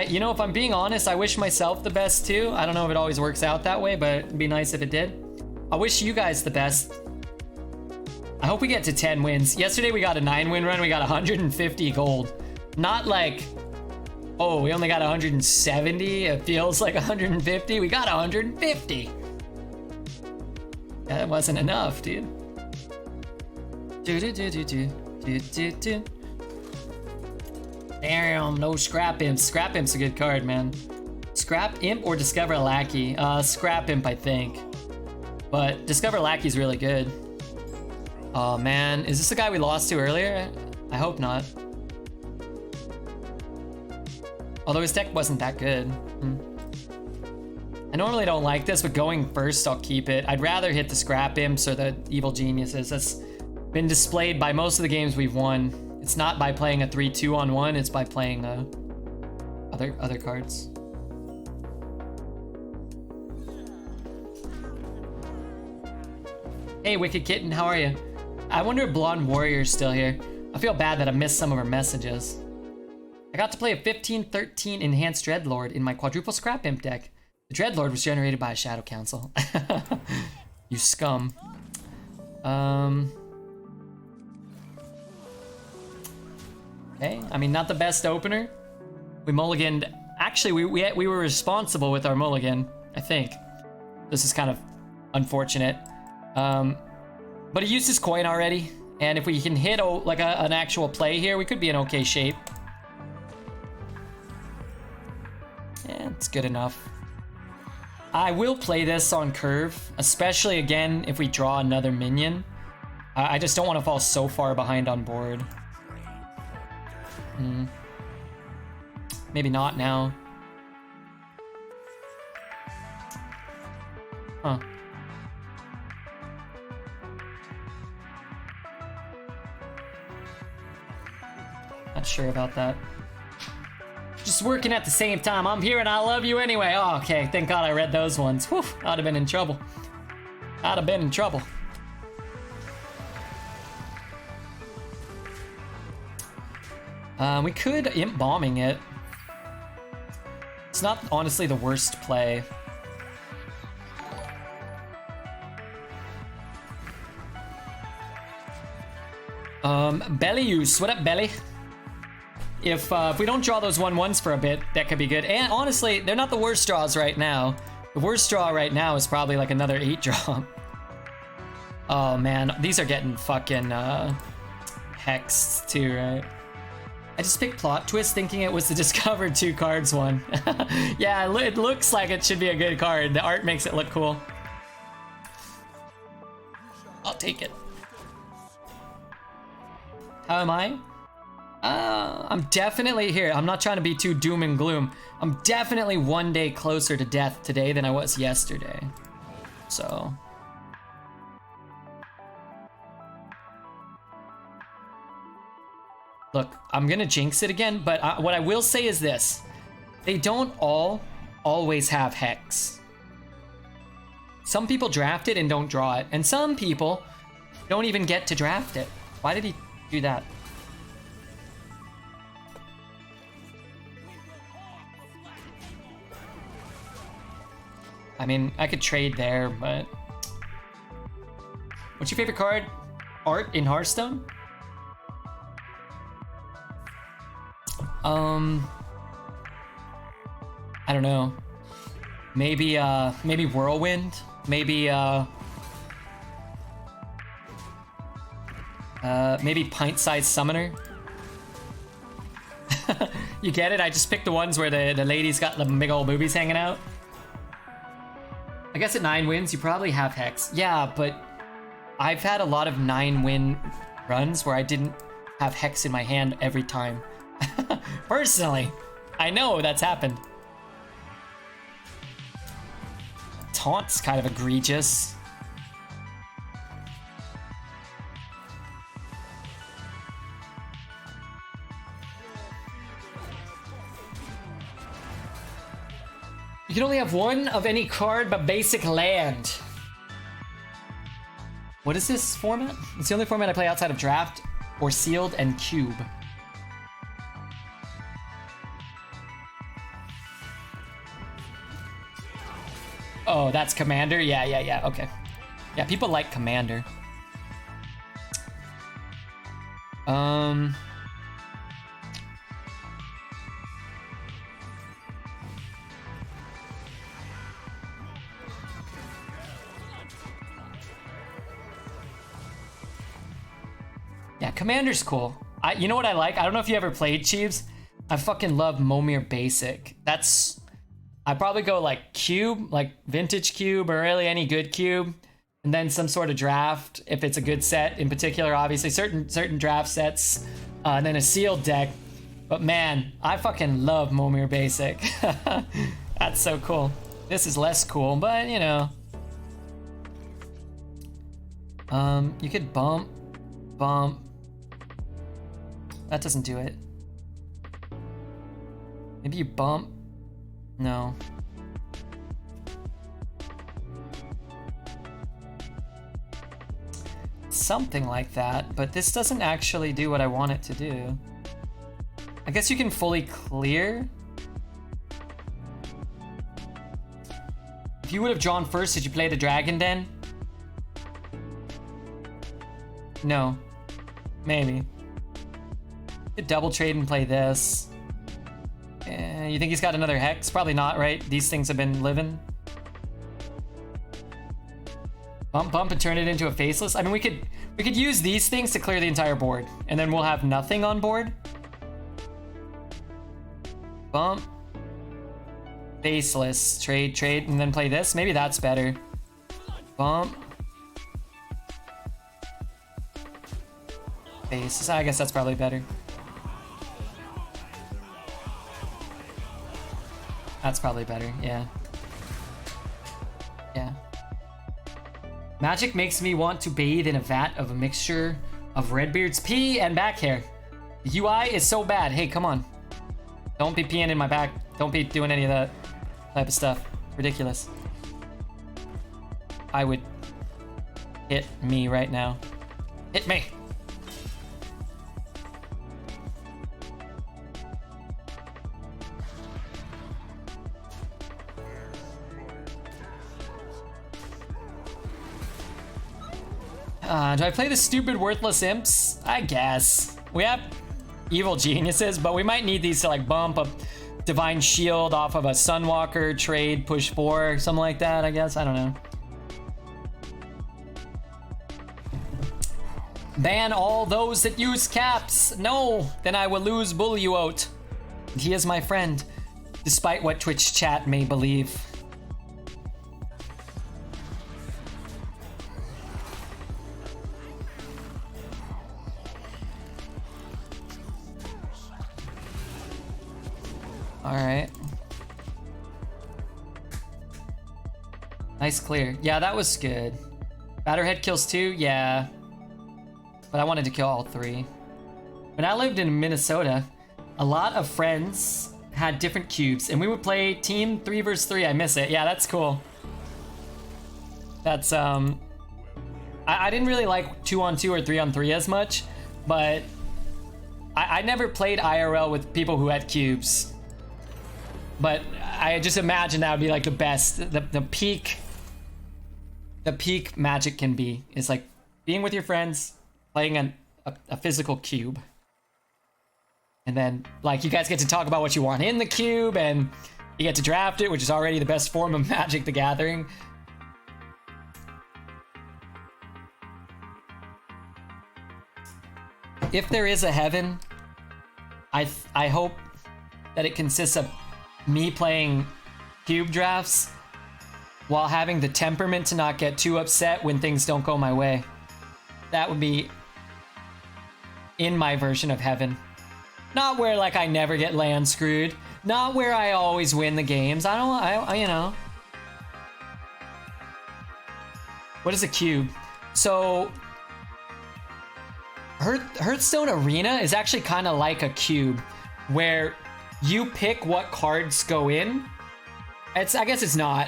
You know, if I'm being honest, I wish myself the best too. I don't know if it always works out that way, but it'd be nice if it did. I wish you guys the best. I hope we get to 10 wins. Yesterday we got a 9-win run. We got 150 gold. Not like, oh, we only got 170. It feels like 150. We got 150. That wasn't enough, dude. Damn, no Scrap Imp. Scrap Imp's a good card, man. Scrap Imp or Discover a Lackey? Scrap Imp, I think. But Discover Lackey's really good. Oh man, is this the guy we lost to earlier? I hope not. Although his deck wasn't that good. I normally don't like this, but going first, I'll keep it. I'd rather hit the Scrap Imps or the Evil Geniuses. That's been displayed by most of the games we've won. It's not by playing a 3-2 on 1, it's by playing other cards. Hey, Wicked Kitten, how are you? I wonder if Blonde Warrior's still here. I feel bad that I missed some of her messages. I got to play a 15-13 Enhanced Dreadlord in my quadruple Scrap Imp deck. The Dreadlord was generated by a Shadow Council. You scum. Okay, I mean, not the best opener. We mulliganed. Actually, we were responsible with our mulligan, I think. This is kind of unfortunate. But he used his coin already, and if we can hit like an actual play here, we could be in okay shape. Yeah, it's good enough. I will play this on curve, especially again if we draw another minion. I just don't want to fall so far behind on board. Maybe not now. Huh. Not sure about that. Just working at the same time. I'm here and I love you anyway. Oh, okay. Thank God I read those ones. Whew, I'd have been in trouble. I'd have been in trouble. We could Imp Bombing it. It's not honestly the worst play. Bellyuse. What up, Belly? If we don't draw those 1/1s for a bit, that could be good. And honestly, they're not the worst draws right now. The worst draw right now is probably like another 8 draw. Oh man, these are getting fucking hexed too, right? I just picked Plot Twist thinking it was the Discover 2 cards one. Yeah, it looks like it should be a good card. The art makes it look cool. I'll take it. How am I? I'm definitely here. I'm not trying to be too doom and gloom. I'm definitely 1 day closer to death today than I was yesterday. So. Look, I'm gonna jinx it again, but what I will say is this. They don't always have Hex. Some people draft it and don't draw it, and some people don't even get to draft it. Why did he do that? I mean, I could trade there, but... What's your favorite card? Art in Hearthstone? I don't know. Maybe Whirlwind? Maybe Pint-Sized Summoner? You get it? I just picked the ones where the ladies got the big old boobies hanging out. I guess at 9 wins, you probably have Hex. Yeah, but I've had a lot of 9-win runs where I didn't have Hex in my hand every time. Personally, I know that's happened. Taunt's kind of egregious. You can only have one of any card but basic land. What is this format? It's the only format I play outside of draft or sealed and cube. Oh, that's Commander? Yeah, okay. Yeah, people like Commander. Yeah, Commander's cool. You know what I like? I don't know if you ever played Chiefs. I fucking love Momir Basic. I probably go like cube, like vintage cube, or really any good cube, and then some sort of draft if it's a good set in particular. Obviously, certain draft sets, and then a sealed deck. But man, I fucking love Momir Basic. That's so cool. This is less cool, but you know. You could bump. That doesn't do it. Maybe you bump. No. Something like that, but this doesn't actually do what I want it to do. I guess you can fully clear. If you would have drawn first, did you play the Dragon Den? No. Maybe. Could double trade and play this. You think he's got another Hex? Probably not, right? These things have been living. Bump and turn it into a Faceless. I mean, we could use these things to clear the entire board, and then we'll have nothing on board. Bump. Faceless. Trade, and then play this. Maybe that's better. Bump. Faceless. I guess that's probably better. That's probably better, yeah. Yeah. Magic makes me want to bathe in a vat of a mixture of Redbeard's pee and back hair. The UI is so bad. Hey, come on. Don't be peeing in my back. Don't be doing any of that type of stuff. Ridiculous. I would hit me right now. Hit me. Do I play the stupid worthless imps? I guess. We have evil geniuses, but we might need these to like bump a divine shield off of a Sunwalker, trade, push 4, something like that, I guess. I don't know. Ban all those that use caps. No, then I will lose Bullywot. He is my friend, despite what Twitch chat may believe. Alright. Nice clear. Yeah, that was good. Batterhead kills 2? Yeah. But I wanted to kill all 3. When I lived in Minnesota, a lot of friends had different cubes, and we would play team 3 versus 3. I miss it. Yeah, that's cool. That's, I didn't really like 2-on-2 or 3-on-3 as much, but I never played IRL with people who had cubes. But I just imagine that would be like the best, the peak Magic can be is like being with your friends, playing a physical cube, and then like you guys get to talk about what you want in the cube, and you get to draft it, which is already the best form of Magic the Gathering. If there is a heaven, I hope that it consists of me playing cube drafts while having the temperament to not get too upset when things don't go my way. That would be in my version of heaven. Not where like I never get land screwed. Not where I always win the games. I you know. What is a cube? So Hearthstone Arena is actually kind of like a cube where you pick what cards go in. I guess it's not.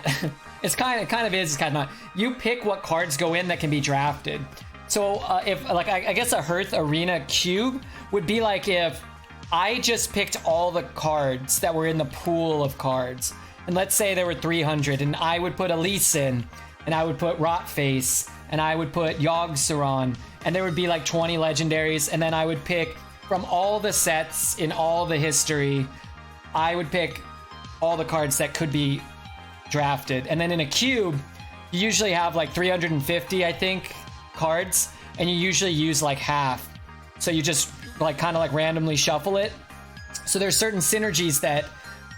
It kind of is, it's kind of not. You pick what cards go in that can be drafted. So if like I guess a Hearth Arena cube would be like if I just picked all the cards that were in the pool of cards, and let's say there were 300, and I would put Elise in, and I would put Rotface, and I would put Yogg-Saron, and there would be like 20 legendaries, and then I would pick from all the sets in all the history, I would pick all the cards that could be drafted. And then in a cube, you usually have like 350, I think, cards, and you usually use like half. So you just like kind of like randomly shuffle it. So there's certain synergies that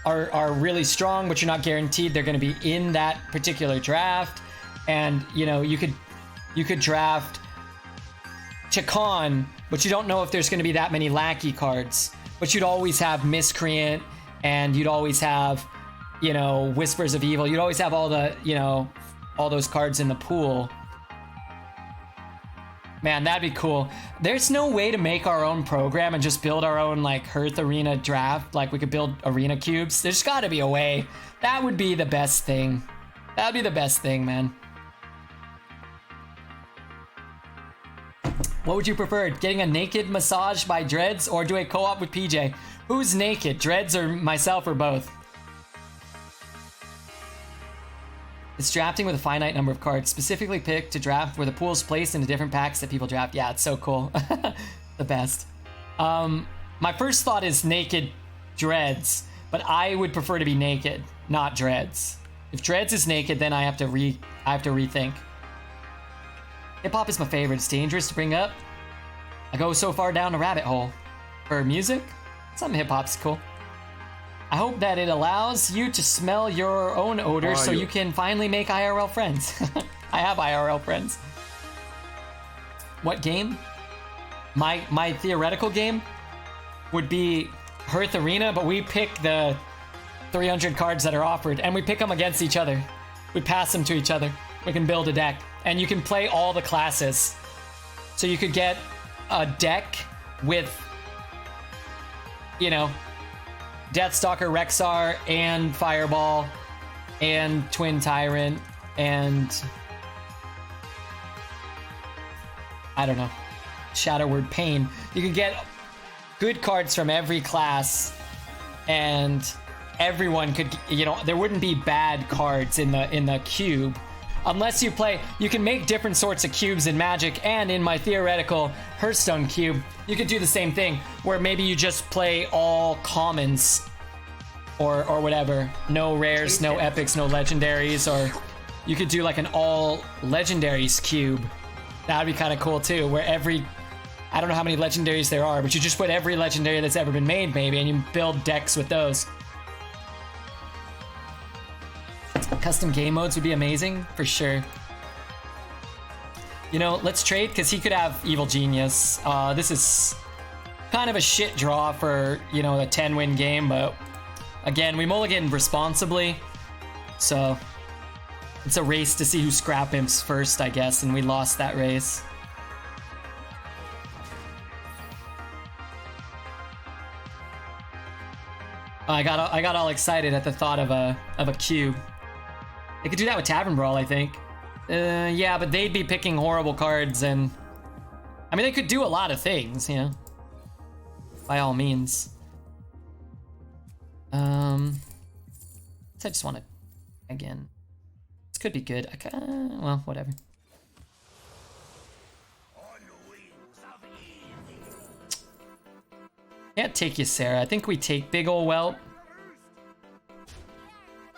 are really strong, but you're not guaranteed they're going to be in that particular draft. And you know, you could draft Chacon, but you don't know if there's going to be that many lackey cards. But you'd always have Miscreant, and you'd always have, you know, Whispers of Evil. You'd always have all the, you know, all those cards in the pool. Man, that'd be cool. There's no way to make our own program and just build our own like Hearth Arena draft. Like we could build arena cubes. There's got to be a way. That would be the best thing. That'd be the best thing, man. What would you prefer? Getting a naked massage by Dreads or do a co-op with PJ? Who's naked? Dreads or myself or both? It's drafting with a finite number of cards, specifically picked to draft where the pool is placed into different packs that people draft. Yeah, it's so cool. The best. My first thought is naked Dreads, but I would prefer to be naked, not Dreads. If Dreads is naked, then I have to rethink. Hip-hop is my favorite. It's dangerous to bring up. I go so far down a rabbit hole. For music, some hip-hop's cool. I hope that it allows you to smell your own odor so you can finally make IRL friends. I have IRL friends. What game? My theoretical game would be Hearth Arena, but we pick the 300 cards that are offered, and we pick them against each other. We pass them to each other. We can build a deck, and you can play all the classes. So you could get a deck with, you know, Deathstalker, Rexar, and Fireball, and Twin Tyrant, and I don't know, Shadow Word Pain. You could get good cards from every class, and everyone could, you know, there wouldn't be bad cards in the cube. Unless you play, you can make different sorts of cubes in Magic, and in my theoretical Hearthstone cube, you could do the same thing, where maybe you just play all commons, or whatever. No rares, no epics, no legendaries, or you could do like an all legendaries cube. That would be kind of cool too, where I don't know how many legendaries there are, but you just put every legendary that's ever been made maybe, and you build decks with those. Custom game modes would be amazing, for sure. You know, let's trade, because he could have Evil Genius. This is kind of a shit draw for, you know, a 10-win game, but again, we mulligan responsibly, so it's a race to see who scrap imps first, I guess, and we lost that race. I got all excited at the thought of a cube. They could do that with Tavern Brawl, I think. Yeah, but they'd be picking horrible cards, and I mean, they could do a lot of things, you know, by all means. I just want to, again, this could be good. Well, whatever. Can't take you, Sarah. I think we take big ol' whelp.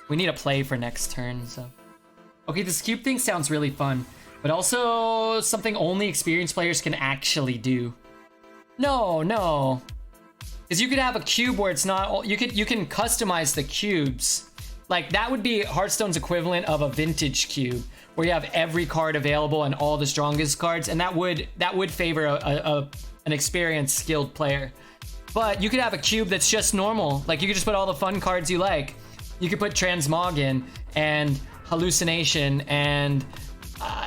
We need a play for next turn, so. Okay, this cube thing sounds really fun, but also something only experienced players can actually do. No. Because you could have a cube where it's not, you can customize the cubes. Like, that would be Hearthstone's equivalent of a vintage cube, where you have every card available and all the strongest cards, and that would favor an experienced, skilled player. But you could have a cube that's just normal. Like, you could just put all the fun cards you like. You could put Transmog in, and Hallucination, and,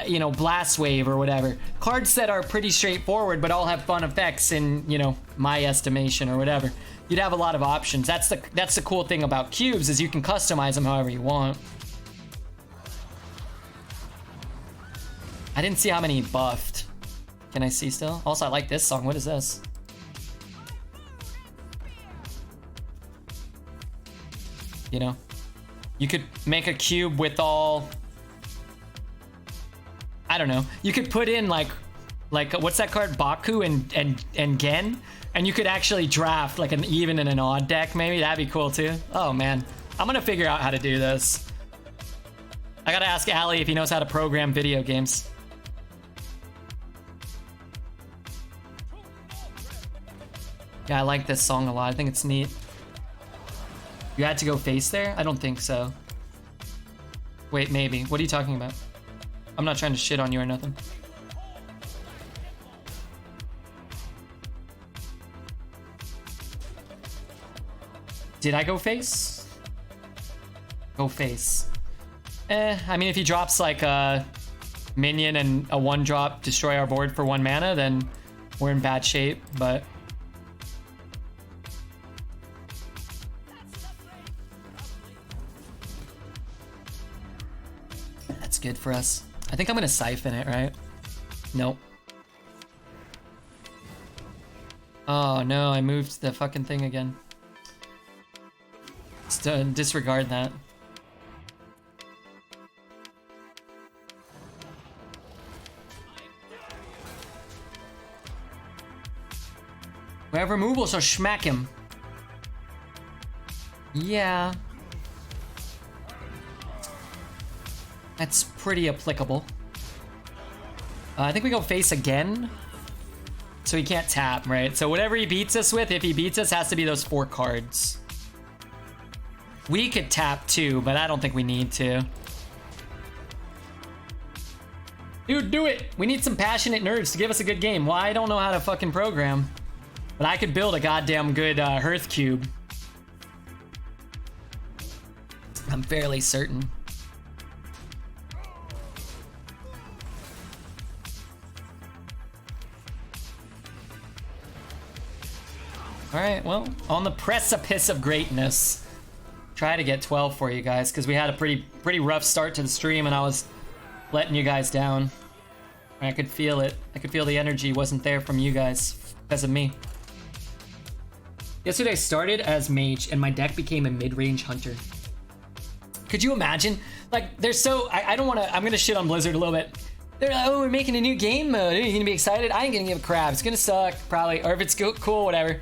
you know, Blast Wave or whatever. Cards that are pretty straightforward, but all have fun effects in, you know, my estimation or whatever. You'd have a lot of options. That's the cool thing about cubes, is you can customize them however you want. I didn't see how many he buffed. Can I see still? Also, I like this song. What is this? You know, you could make a cube with all, I don't know. You could put in like what's that card? Baku and Gen, and you could actually draft like an even and an odd deck. Maybe that'd be cool too. Oh man, I'm gonna figure out how to do this. I gotta ask Ali if he knows how to program video games. Yeah, I like this song a lot. I think it's neat. You had to go face there? I don't think so. Wait, maybe. What are you talking about? I'm not trying to shit on you or nothing. Did I go face? Go face. I mean, if he drops like a minion and a 1-drop destroy our board for 1 mana, then we're in bad shape, but... good for us. I think I'm gonna siphon it, right? Nope. Oh no, I moved the fucking thing again. Just disregard that. We have removal, so schmack him. Yeah. That's pretty applicable. I think we go face again. So he can't tap, right? So whatever he beats us with, if he beats us, has to be those 4 cards. We could tap too, but I don't think we need to. Dude, do it! We need some passionate nerds to give us a good game. Well, I don't know how to fucking program. But I could build a goddamn good Hearth cube. I'm fairly certain. Alright, well, on the precipice of greatness. Try to get 12 for you guys, because we had a pretty rough start to the stream and I was letting you guys down. I could feel it. I could feel the energy wasn't there from you guys because of me. Yesterday I started as mage and my deck became a mid-range hunter. Could you imagine? Like, they're so... I don't want to... I'm going to shit on Blizzard a little bit. They're like, oh, we're making a new game mode. Are you going to be excited? I ain't going to give a crap. It's going to suck, probably. Or if it's cool, whatever.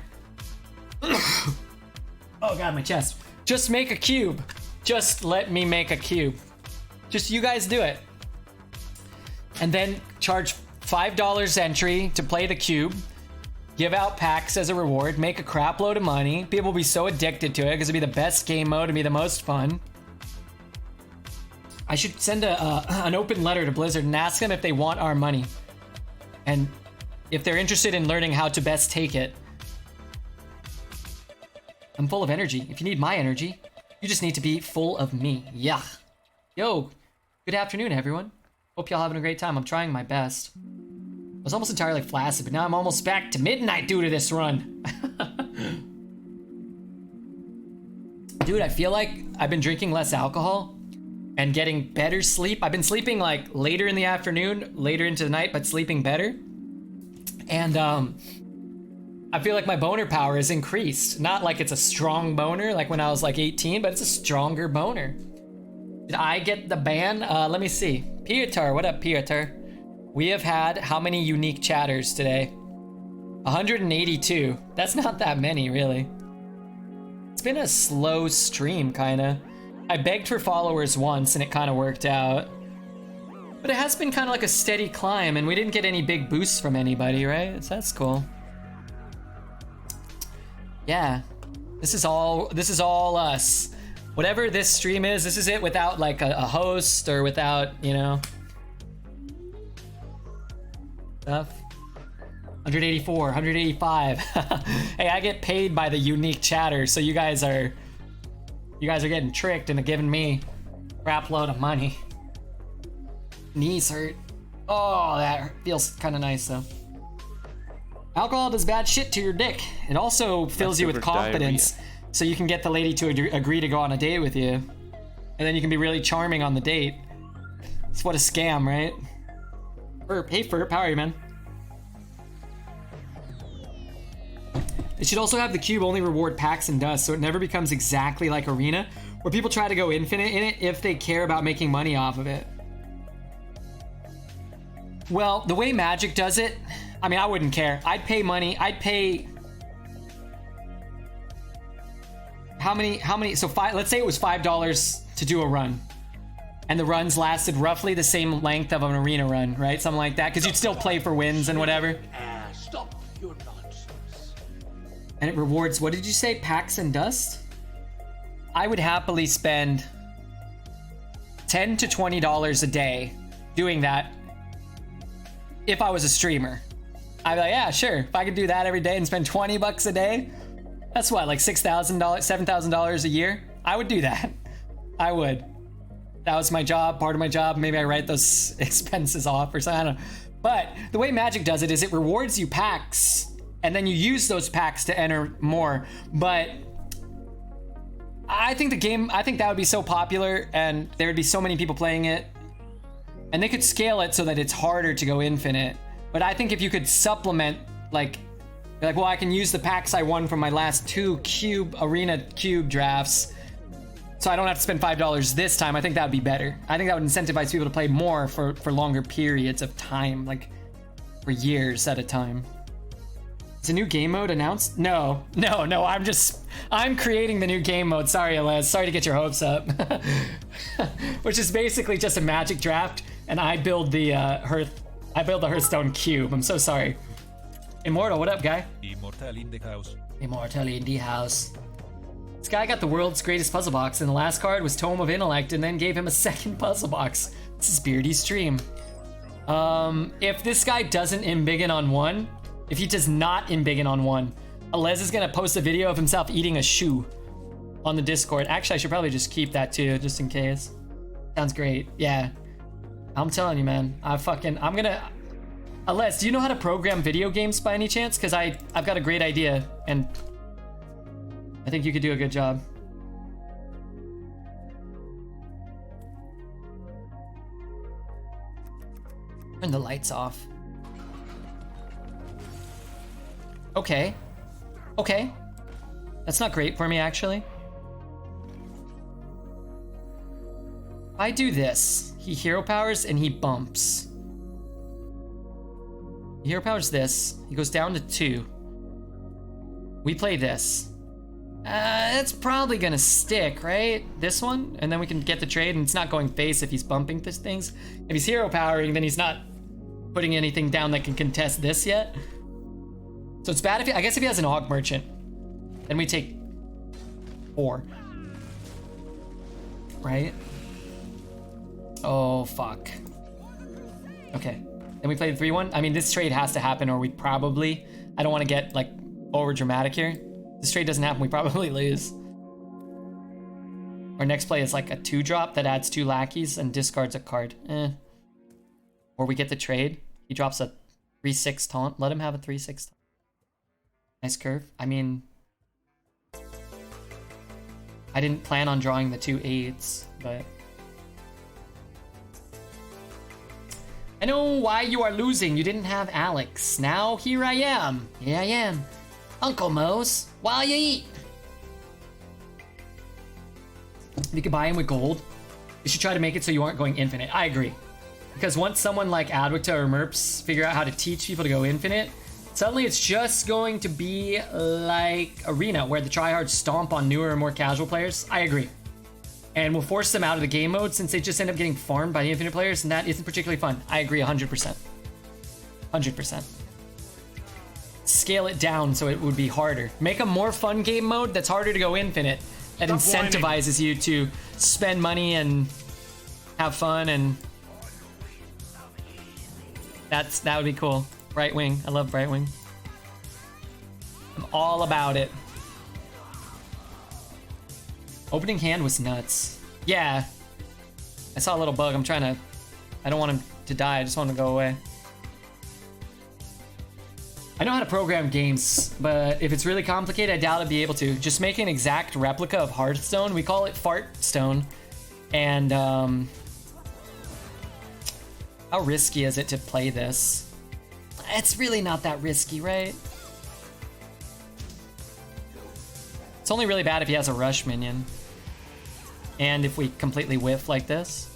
Oh god, my chest. Just make a cube. Just let me make a cube. Just you guys do it. And then charge $5 entry to play the cube. Give out packs as a reward. Make a crap load of money. People will be so addicted to it because it'll be the best game mode. It'll be the most fun. I should send an open letter to Blizzard and ask them if they want our money. And if they're interested in learning how to best take it. I'm full of energy. If you need my energy, you just need to be full of me. Yeah. Yo, good afternoon, everyone. Hope y'all having a great time. I'm trying my best. I was almost entirely flaccid, but now I'm almost back to midnight due to this run. Dude, I feel like I've been drinking less alcohol and getting better sleep. I've been sleeping like later in the afternoon, later into the night, but sleeping better. And I feel like my boner power is increased. Not like it's a strong boner like when I was like 18, but it's a stronger boner. Did I get the ban? Let me see. Piotr, what up, Piotr? We have had how many unique chatters today? 182. That's not that many, really. It's been a slow stream, kinda. I begged for followers once and it kind of worked out. But it has been kind of like a steady climb and we didn't get any big boosts from anybody, right? So that's cool. Yeah. This is all us. Whatever this stream is, this is it without like a host or without, you know, stuff. 184, 185. Hey, I get paid by the unique chatter, so you guys are getting tricked into giving me a crap load of money. Knees hurt. Oh, that feels kind of nice though. Alcohol does bad shit to your dick. It also fills you with confidence, so you can get the lady to agree to go on a date with you. And then you can be really charming on the date. It's what a scam, right? Ferp, hey Ferp, how are you, man? It should also have the cube only reward packs and dust, so it never becomes exactly like Arena, where people try to go infinite in it if they care about making money off of it. Well, the way Magic does it, I mean, I wouldn't care. I'd pay money. I'd pay... How many? So let's say it was $5 to do a run. And the runs lasted roughly the same length of an arena run, right? Something like that, because you'd still play for wins and whatever. Stop your nonsense. And it rewards, what did you say? Packs and dust? I would happily spend $10 to $20 a day doing that if I was a streamer. I'd be like, yeah, sure. If I could do that every day and spend 20 bucks a day, that's what, like $6,000, $7,000 a year? I would do that. I would. That was my job, part of my job. Maybe I write those expenses off or something, I don't know. But the way Magic does it is it rewards you packs, and then you use those packs to enter more. But I think that would be so popular, and there would be so many people playing it, and they could scale it so that it's harder to go infinite. But I think if you could supplement, like, well, I can use the packs I won from my last 2 arena cube drafts, so I don't have to spend $5 this time. I think that would be better. I think that would incentivize people to play more for longer periods of time, like for years at a time. Is a new game mode announced? No, I'm creating the new game mode. Sorry, Alez, sorry to get your hopes up. Which is basically just a Magic draft, and I build the Hearthstone cube. I'm so sorry. Immortal, what up, guy? Immortal in the house. Immortal in the house. This guy got the world's greatest puzzle box, and the last card was Tome of Intellect, and then gave him a second puzzle box. This is Beardy's stream. If this guy doesn't embiggen on one, if he does not embiggen on one, Alez is gonna post a video of himself eating a shoe on the Discord. Actually, I should probably just keep that too, just in case. Sounds great. Yeah. I'm telling you, man. I'm gonna... Alez, do you know how to program video games by any chance? Because I've got a great idea, and I think you could do a good job. Turn the lights off. Okay. Okay. That's not great for me, actually. If I do this, he hero powers and he bumps. He hero powers this. He goes down to 2. We play this. It's probably gonna stick, right? This one, and then we can get the trade, and it's not going face if he's bumping these things. If he's hero powering, then he's not putting anything down that can contest this yet. So it's bad if I guess if he has an Og Merchant, then we take 4. Right? Oh, fuck. Okay. Then we play the 3-1. I mean, this trade has to happen, or we probably... I don't want to get, like, over dramatic here. This trade doesn't happen, we probably lose. Our next play is like a 2-drop that adds 2 lackeys and discards a card. Or we get the trade. He drops a 3-6 taunt. Let him have a 3-6 taunt. Nice curve. I mean... I didn't plan on drawing the 2 8s, but... I know why you are losing. You didn't have Alex. Now here I am. Here I am. Uncle Moe's, while you eat. If you could buy him with gold, you should try to make it so you aren't going infinite. I agree. Because once someone like Adwicta or Merps figure out how to teach people to go infinite, suddenly it's just going to be like Arena, where the tryhards stomp on newer and more casual players. I agree. And will force them out of the game mode since they just end up getting farmed by the infinite players, and that isn't particularly fun. I agree 100%. 100%. Scale it down so it would be harder. Make a more fun game mode that's harder to go infinite, that incentivizes you to spend money and have fun, and that would be cool. Brightwing, I love Brightwing. I'm all about it. Opening hand was nuts. Yeah. I saw a little bug. I don't want him to die. I just want him to go away. I know how to program games, but if it's really complicated, I doubt I'd be able to. Just make an exact replica of Hearthstone. We call it Fartstone. And, how risky is it to play this? It's really not that risky, right? It's only really bad if he has a rush minion. And if we completely whiff like this.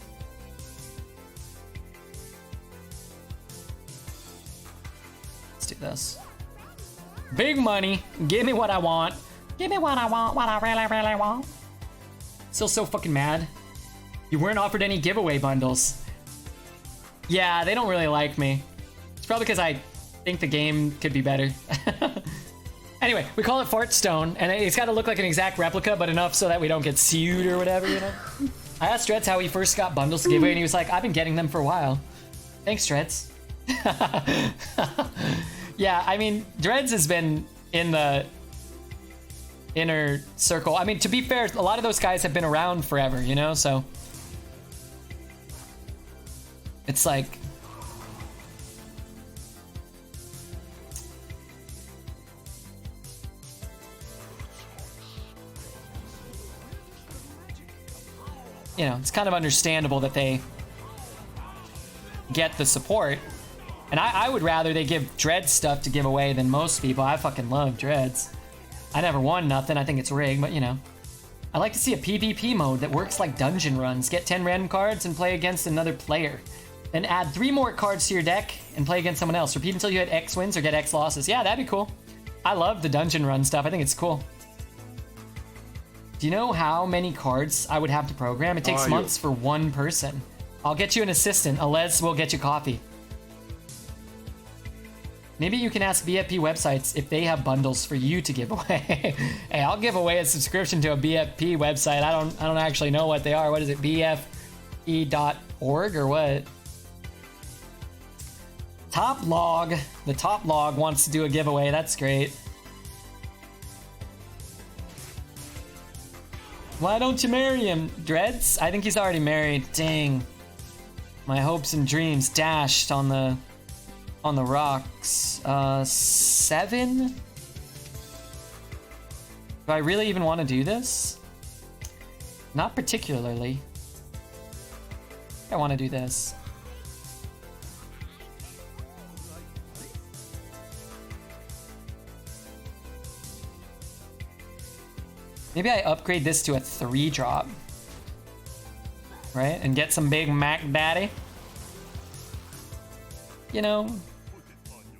Let's do this. Big money. Give me what I want. Give me what I want, what I really, really want. Still so fucking mad. You weren't offered any giveaway bundles. Yeah, they don't really like me. It's probably because I think the game could be better. Anyway, we call it Fartstone, and it's got to look like an exact replica, but enough so that we don't get sued or whatever, you know? I asked Dreads how he first got bundles to give away, and he was like, I've been getting them for a while. Thanks, Dreads. Yeah, I mean, Dreads has been in the inner circle. I mean, to be fair, a lot of those guys have been around forever, you know? So it's like, you know, it's kind of understandable that they get the support. And I would rather they give Dreads stuff to give away than most people. I fucking love Dreads. I never won nothing. I think it's rigged, but you know. I like to see a PvP mode that works like dungeon runs. Get 10 random cards and play against another player. Then add 3 more cards to your deck and play against someone else. Repeat until you hit X wins or get X losses. Yeah, that'd be cool. I love the dungeon run stuff. I think it's cool. Do you know how many cards I would have to program? It takes months for one person. I'll get you an assistant. Alez will get you coffee. Maybe you can ask BFP websites if they have bundles for you to give away. Hey, I'll give away a subscription to a BFP website. I don't actually know what they are. What is it? BFE.org or what? Top log. The top log wants to do a giveaway. That's great. Why don't you marry him, Dreads? I think he's already married. Dang. My hopes and dreams dashed on the rocks. 7? Do I really even want to do this? Not particularly. I want to do this. Maybe I upgrade this to a 3-drop. Right? And get some big Mac Daddy. You know,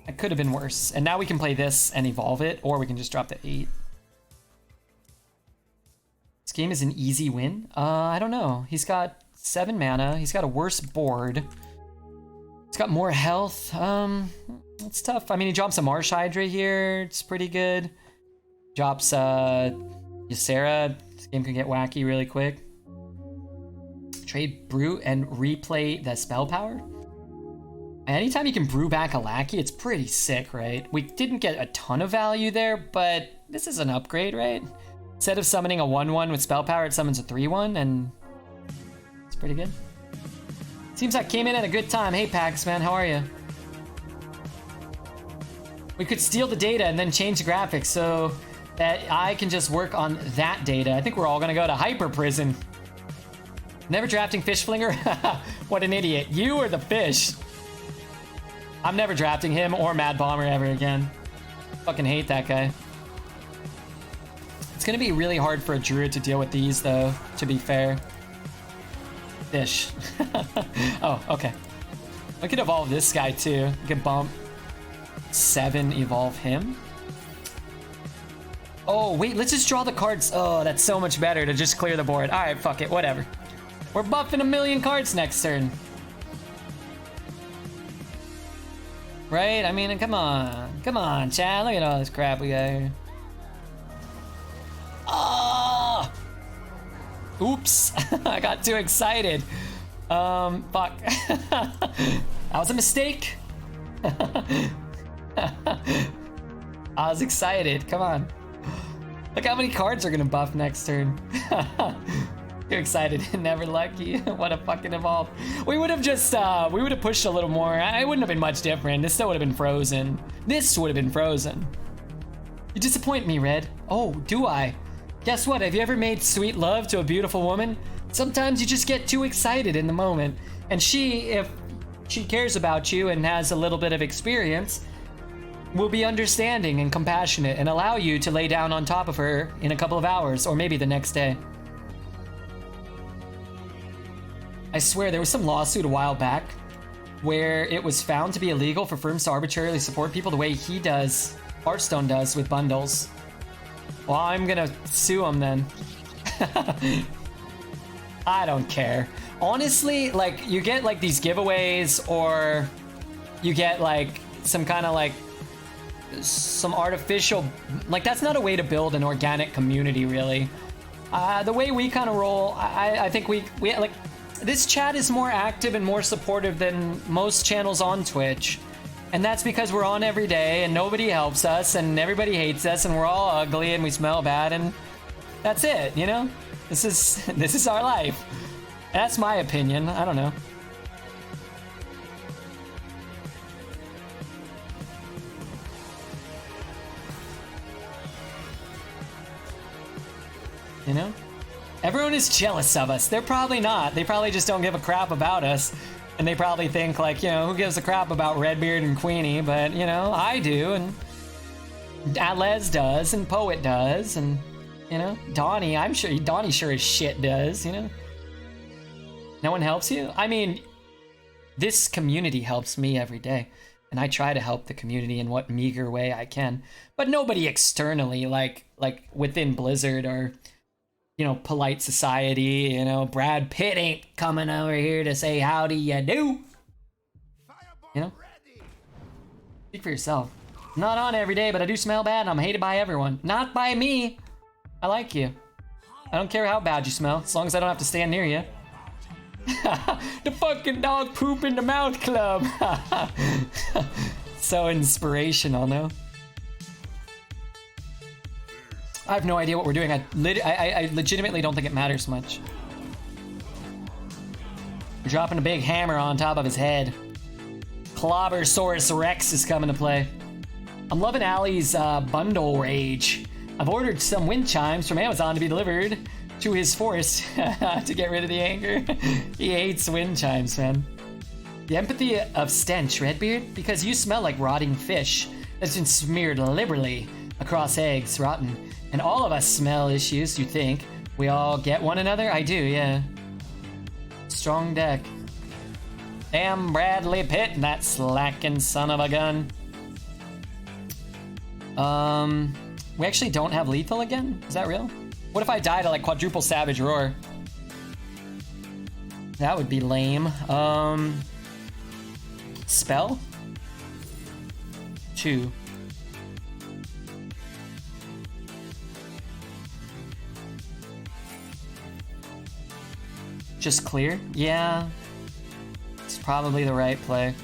I could have been worse. And now we can play this and evolve it, or we can just drop the 8. This game is an easy win. I don't know. He's got 7 mana. He's got a worse board. He's got more health. It's tough. I mean, he drops a Marsh Hydra here. It's pretty good. Drops Ysera. This game can get wacky really quick. Trade Brute and replay the spell power. Anytime you can brew back a Lackey, it's pretty sick, right? We didn't get a ton of value there, but this is an upgrade, right? Instead of summoning a 1/1 with spell power, it summons a 3/1, and it's pretty good. Seems like came in at a good time. Hey, Pax, man, how are you? We could steal the data and then change the graphics so that I can just work on that data. I think we're all gonna go to hyper prison. Never drafting Fish Flinger? What an idiot. You or the fish? I'm never drafting him or Mad Bomber ever again. Fucking hate that guy. gonna be really hard for a druid to deal with these, though, to be fair. Fish. Oh, okay. I could evolve this guy, too. I could bump 7, evolve him. Oh, wait, let's just draw the cards. Oh, that's so much better to just clear the board. All right, fuck it, whatever. We're buffing 1,000,000 cards next turn. Right? I mean, come on. Come on, Chad. Look at all this crap we got here. Oh! Oops. I got too excited. Fuck. That was a mistake. I was excited. Come on. Look how many cards are gonna buff next turn. Too excited. Never lucky. What a fucking evolve. We would have just, we would have pushed a little more. It wouldn't have been much different. This still would have been frozen. This would have been frozen. You disappoint me, Red. Oh, do I? Guess what? Have you ever made sweet love to a beautiful woman? Sometimes you just get too excited in the moment. And she, if she cares about you and has a little bit of experience, will be understanding and compassionate and allow you to lay down on top of her in a couple of hours or maybe the next day. I swear there was some lawsuit a while back where it was found to be illegal for firms to arbitrarily support people the way he does, Hearthstone does with bundles. Well, I'm gonna sue him then. I don't care. Honestly, like, you get like these giveaways or you get like some kind of like some artificial, like that's not a way to build an organic community really. The way we kind of roll, I think we like, this chat is more active and more supportive than most channels on Twitch. And that's because we're on every day and nobody helps us and everybody hates us and we're all ugly and we smell bad and that's it, you know? This is our life. That's my opinion. I don't know. You know? Everyone is jealous of us. They're probably not. They probably just don't give a crap about us. And they probably think like, you know, who gives a crap about Redbeard and Queenie? But, you know, I do, and Les does, and Poet does, and, you know, Donnie, I'm sure, Donnie sure as shit does, you know? No one helps you? I mean, this community helps me every day. And I try to help the community in what meager way I can. But nobody externally, like within Blizzard or, you know, polite society, you know, Brad Pitt ain't coming over here to say howdy ya do. You know? Speak for yourself. I'm not on every day, but I do smell bad and I'm hated by everyone. Not by me. I like you. I don't care how bad you smell, as long as I don't have to stand near you. The fucking dog poop in the mouth club. So inspirational, no? I have no idea what we're doing. I legitimately don't think it matters much. We're dropping a big hammer on top of his head. Clobbersaurus Rex is coming to play. I'm loving Ali's bundle rage. I've ordered some wind chimes from Amazon to be delivered to his forest to get rid of the anger. He hates wind chimes, man. The empathy of stench, Redbeard, because you smell like rotting fish that's been smeared liberally across eggs, rotten. And all of us smell issues, you think. We all get one another? I do, yeah. Strong deck. Damn Bradley Pitt, that slacking son of a gun. We actually don't have lethal again? Is that real? What if I die to like quadruple Savage Roar? That would be lame. Spell? 2. Just clear? Yeah. It's probably the right play.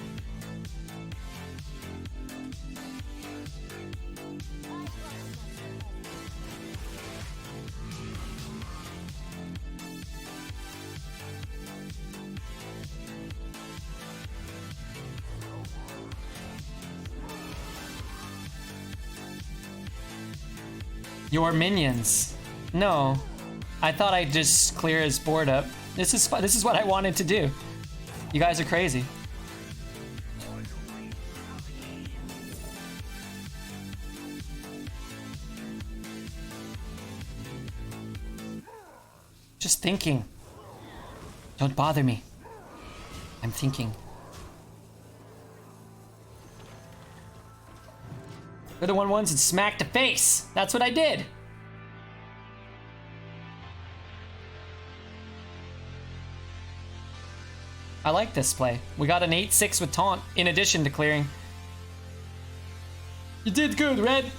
Your minions. No. I thought I'd just clear his board up. This is what I wanted to do. You guys are crazy. Just thinking. Don't bother me. I'm thinking. Could have won once and smacked the face. That's what I did. I like this play. We got an 8-6 with taunt in addition to clearing. You did good, Red.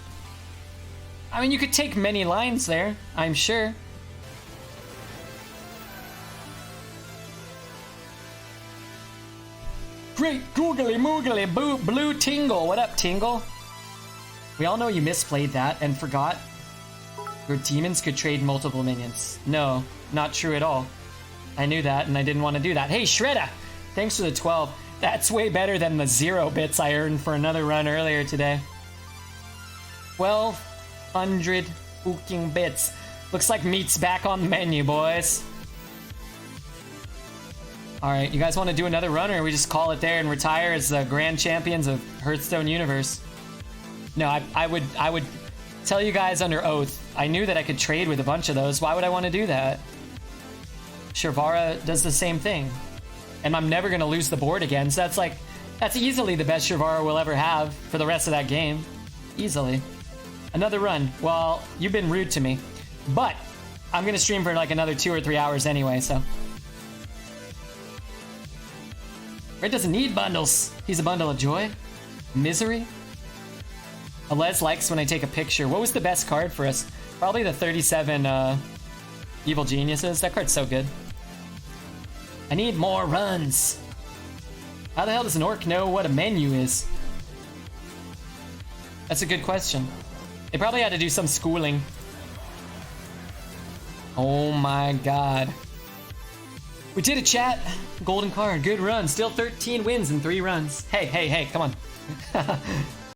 I mean, you could take many lines there, I'm sure. Great googly moogly boo blue Tingle. What up, Tingle? We all know you misplayed that and forgot your demons could trade multiple minions. No, not true at all. I knew that and I didn't want to do that. Hey, Shredda! Thanks for the 12. That's way better than the 0 bits I earned for another run earlier today. 1,200 fucking bits. Looks like meat's back on the menu, boys. Alright, you guys want to do another run or we just call it there and retire as the grand champions of Hearthstone Universe? No, I would tell you guys under oath. I knew that I could trade with a bunch of those. Why would I want to do that? Shervara does the same thing. And I'm never going to lose the board again. So that's easily the best Shervara we'll ever have for the rest of that game. Easily. Another run. Well, you've been rude to me. But I'm going to stream for like another 2 or 3 hours anyway, so. Red doesn't need bundles. He's a bundle of joy. Misery. Alez likes when I take a picture. What was the best card for us? Probably the 37 Evil Geniuses. That card's so good. I need more runs. How the hell does an orc know what a menu is? That's a good question. They probably had to do some schooling. Oh my god. We did it, chat. Golden card. Good run. Still 13 wins in 3 runs. Hey, hey, hey, come on.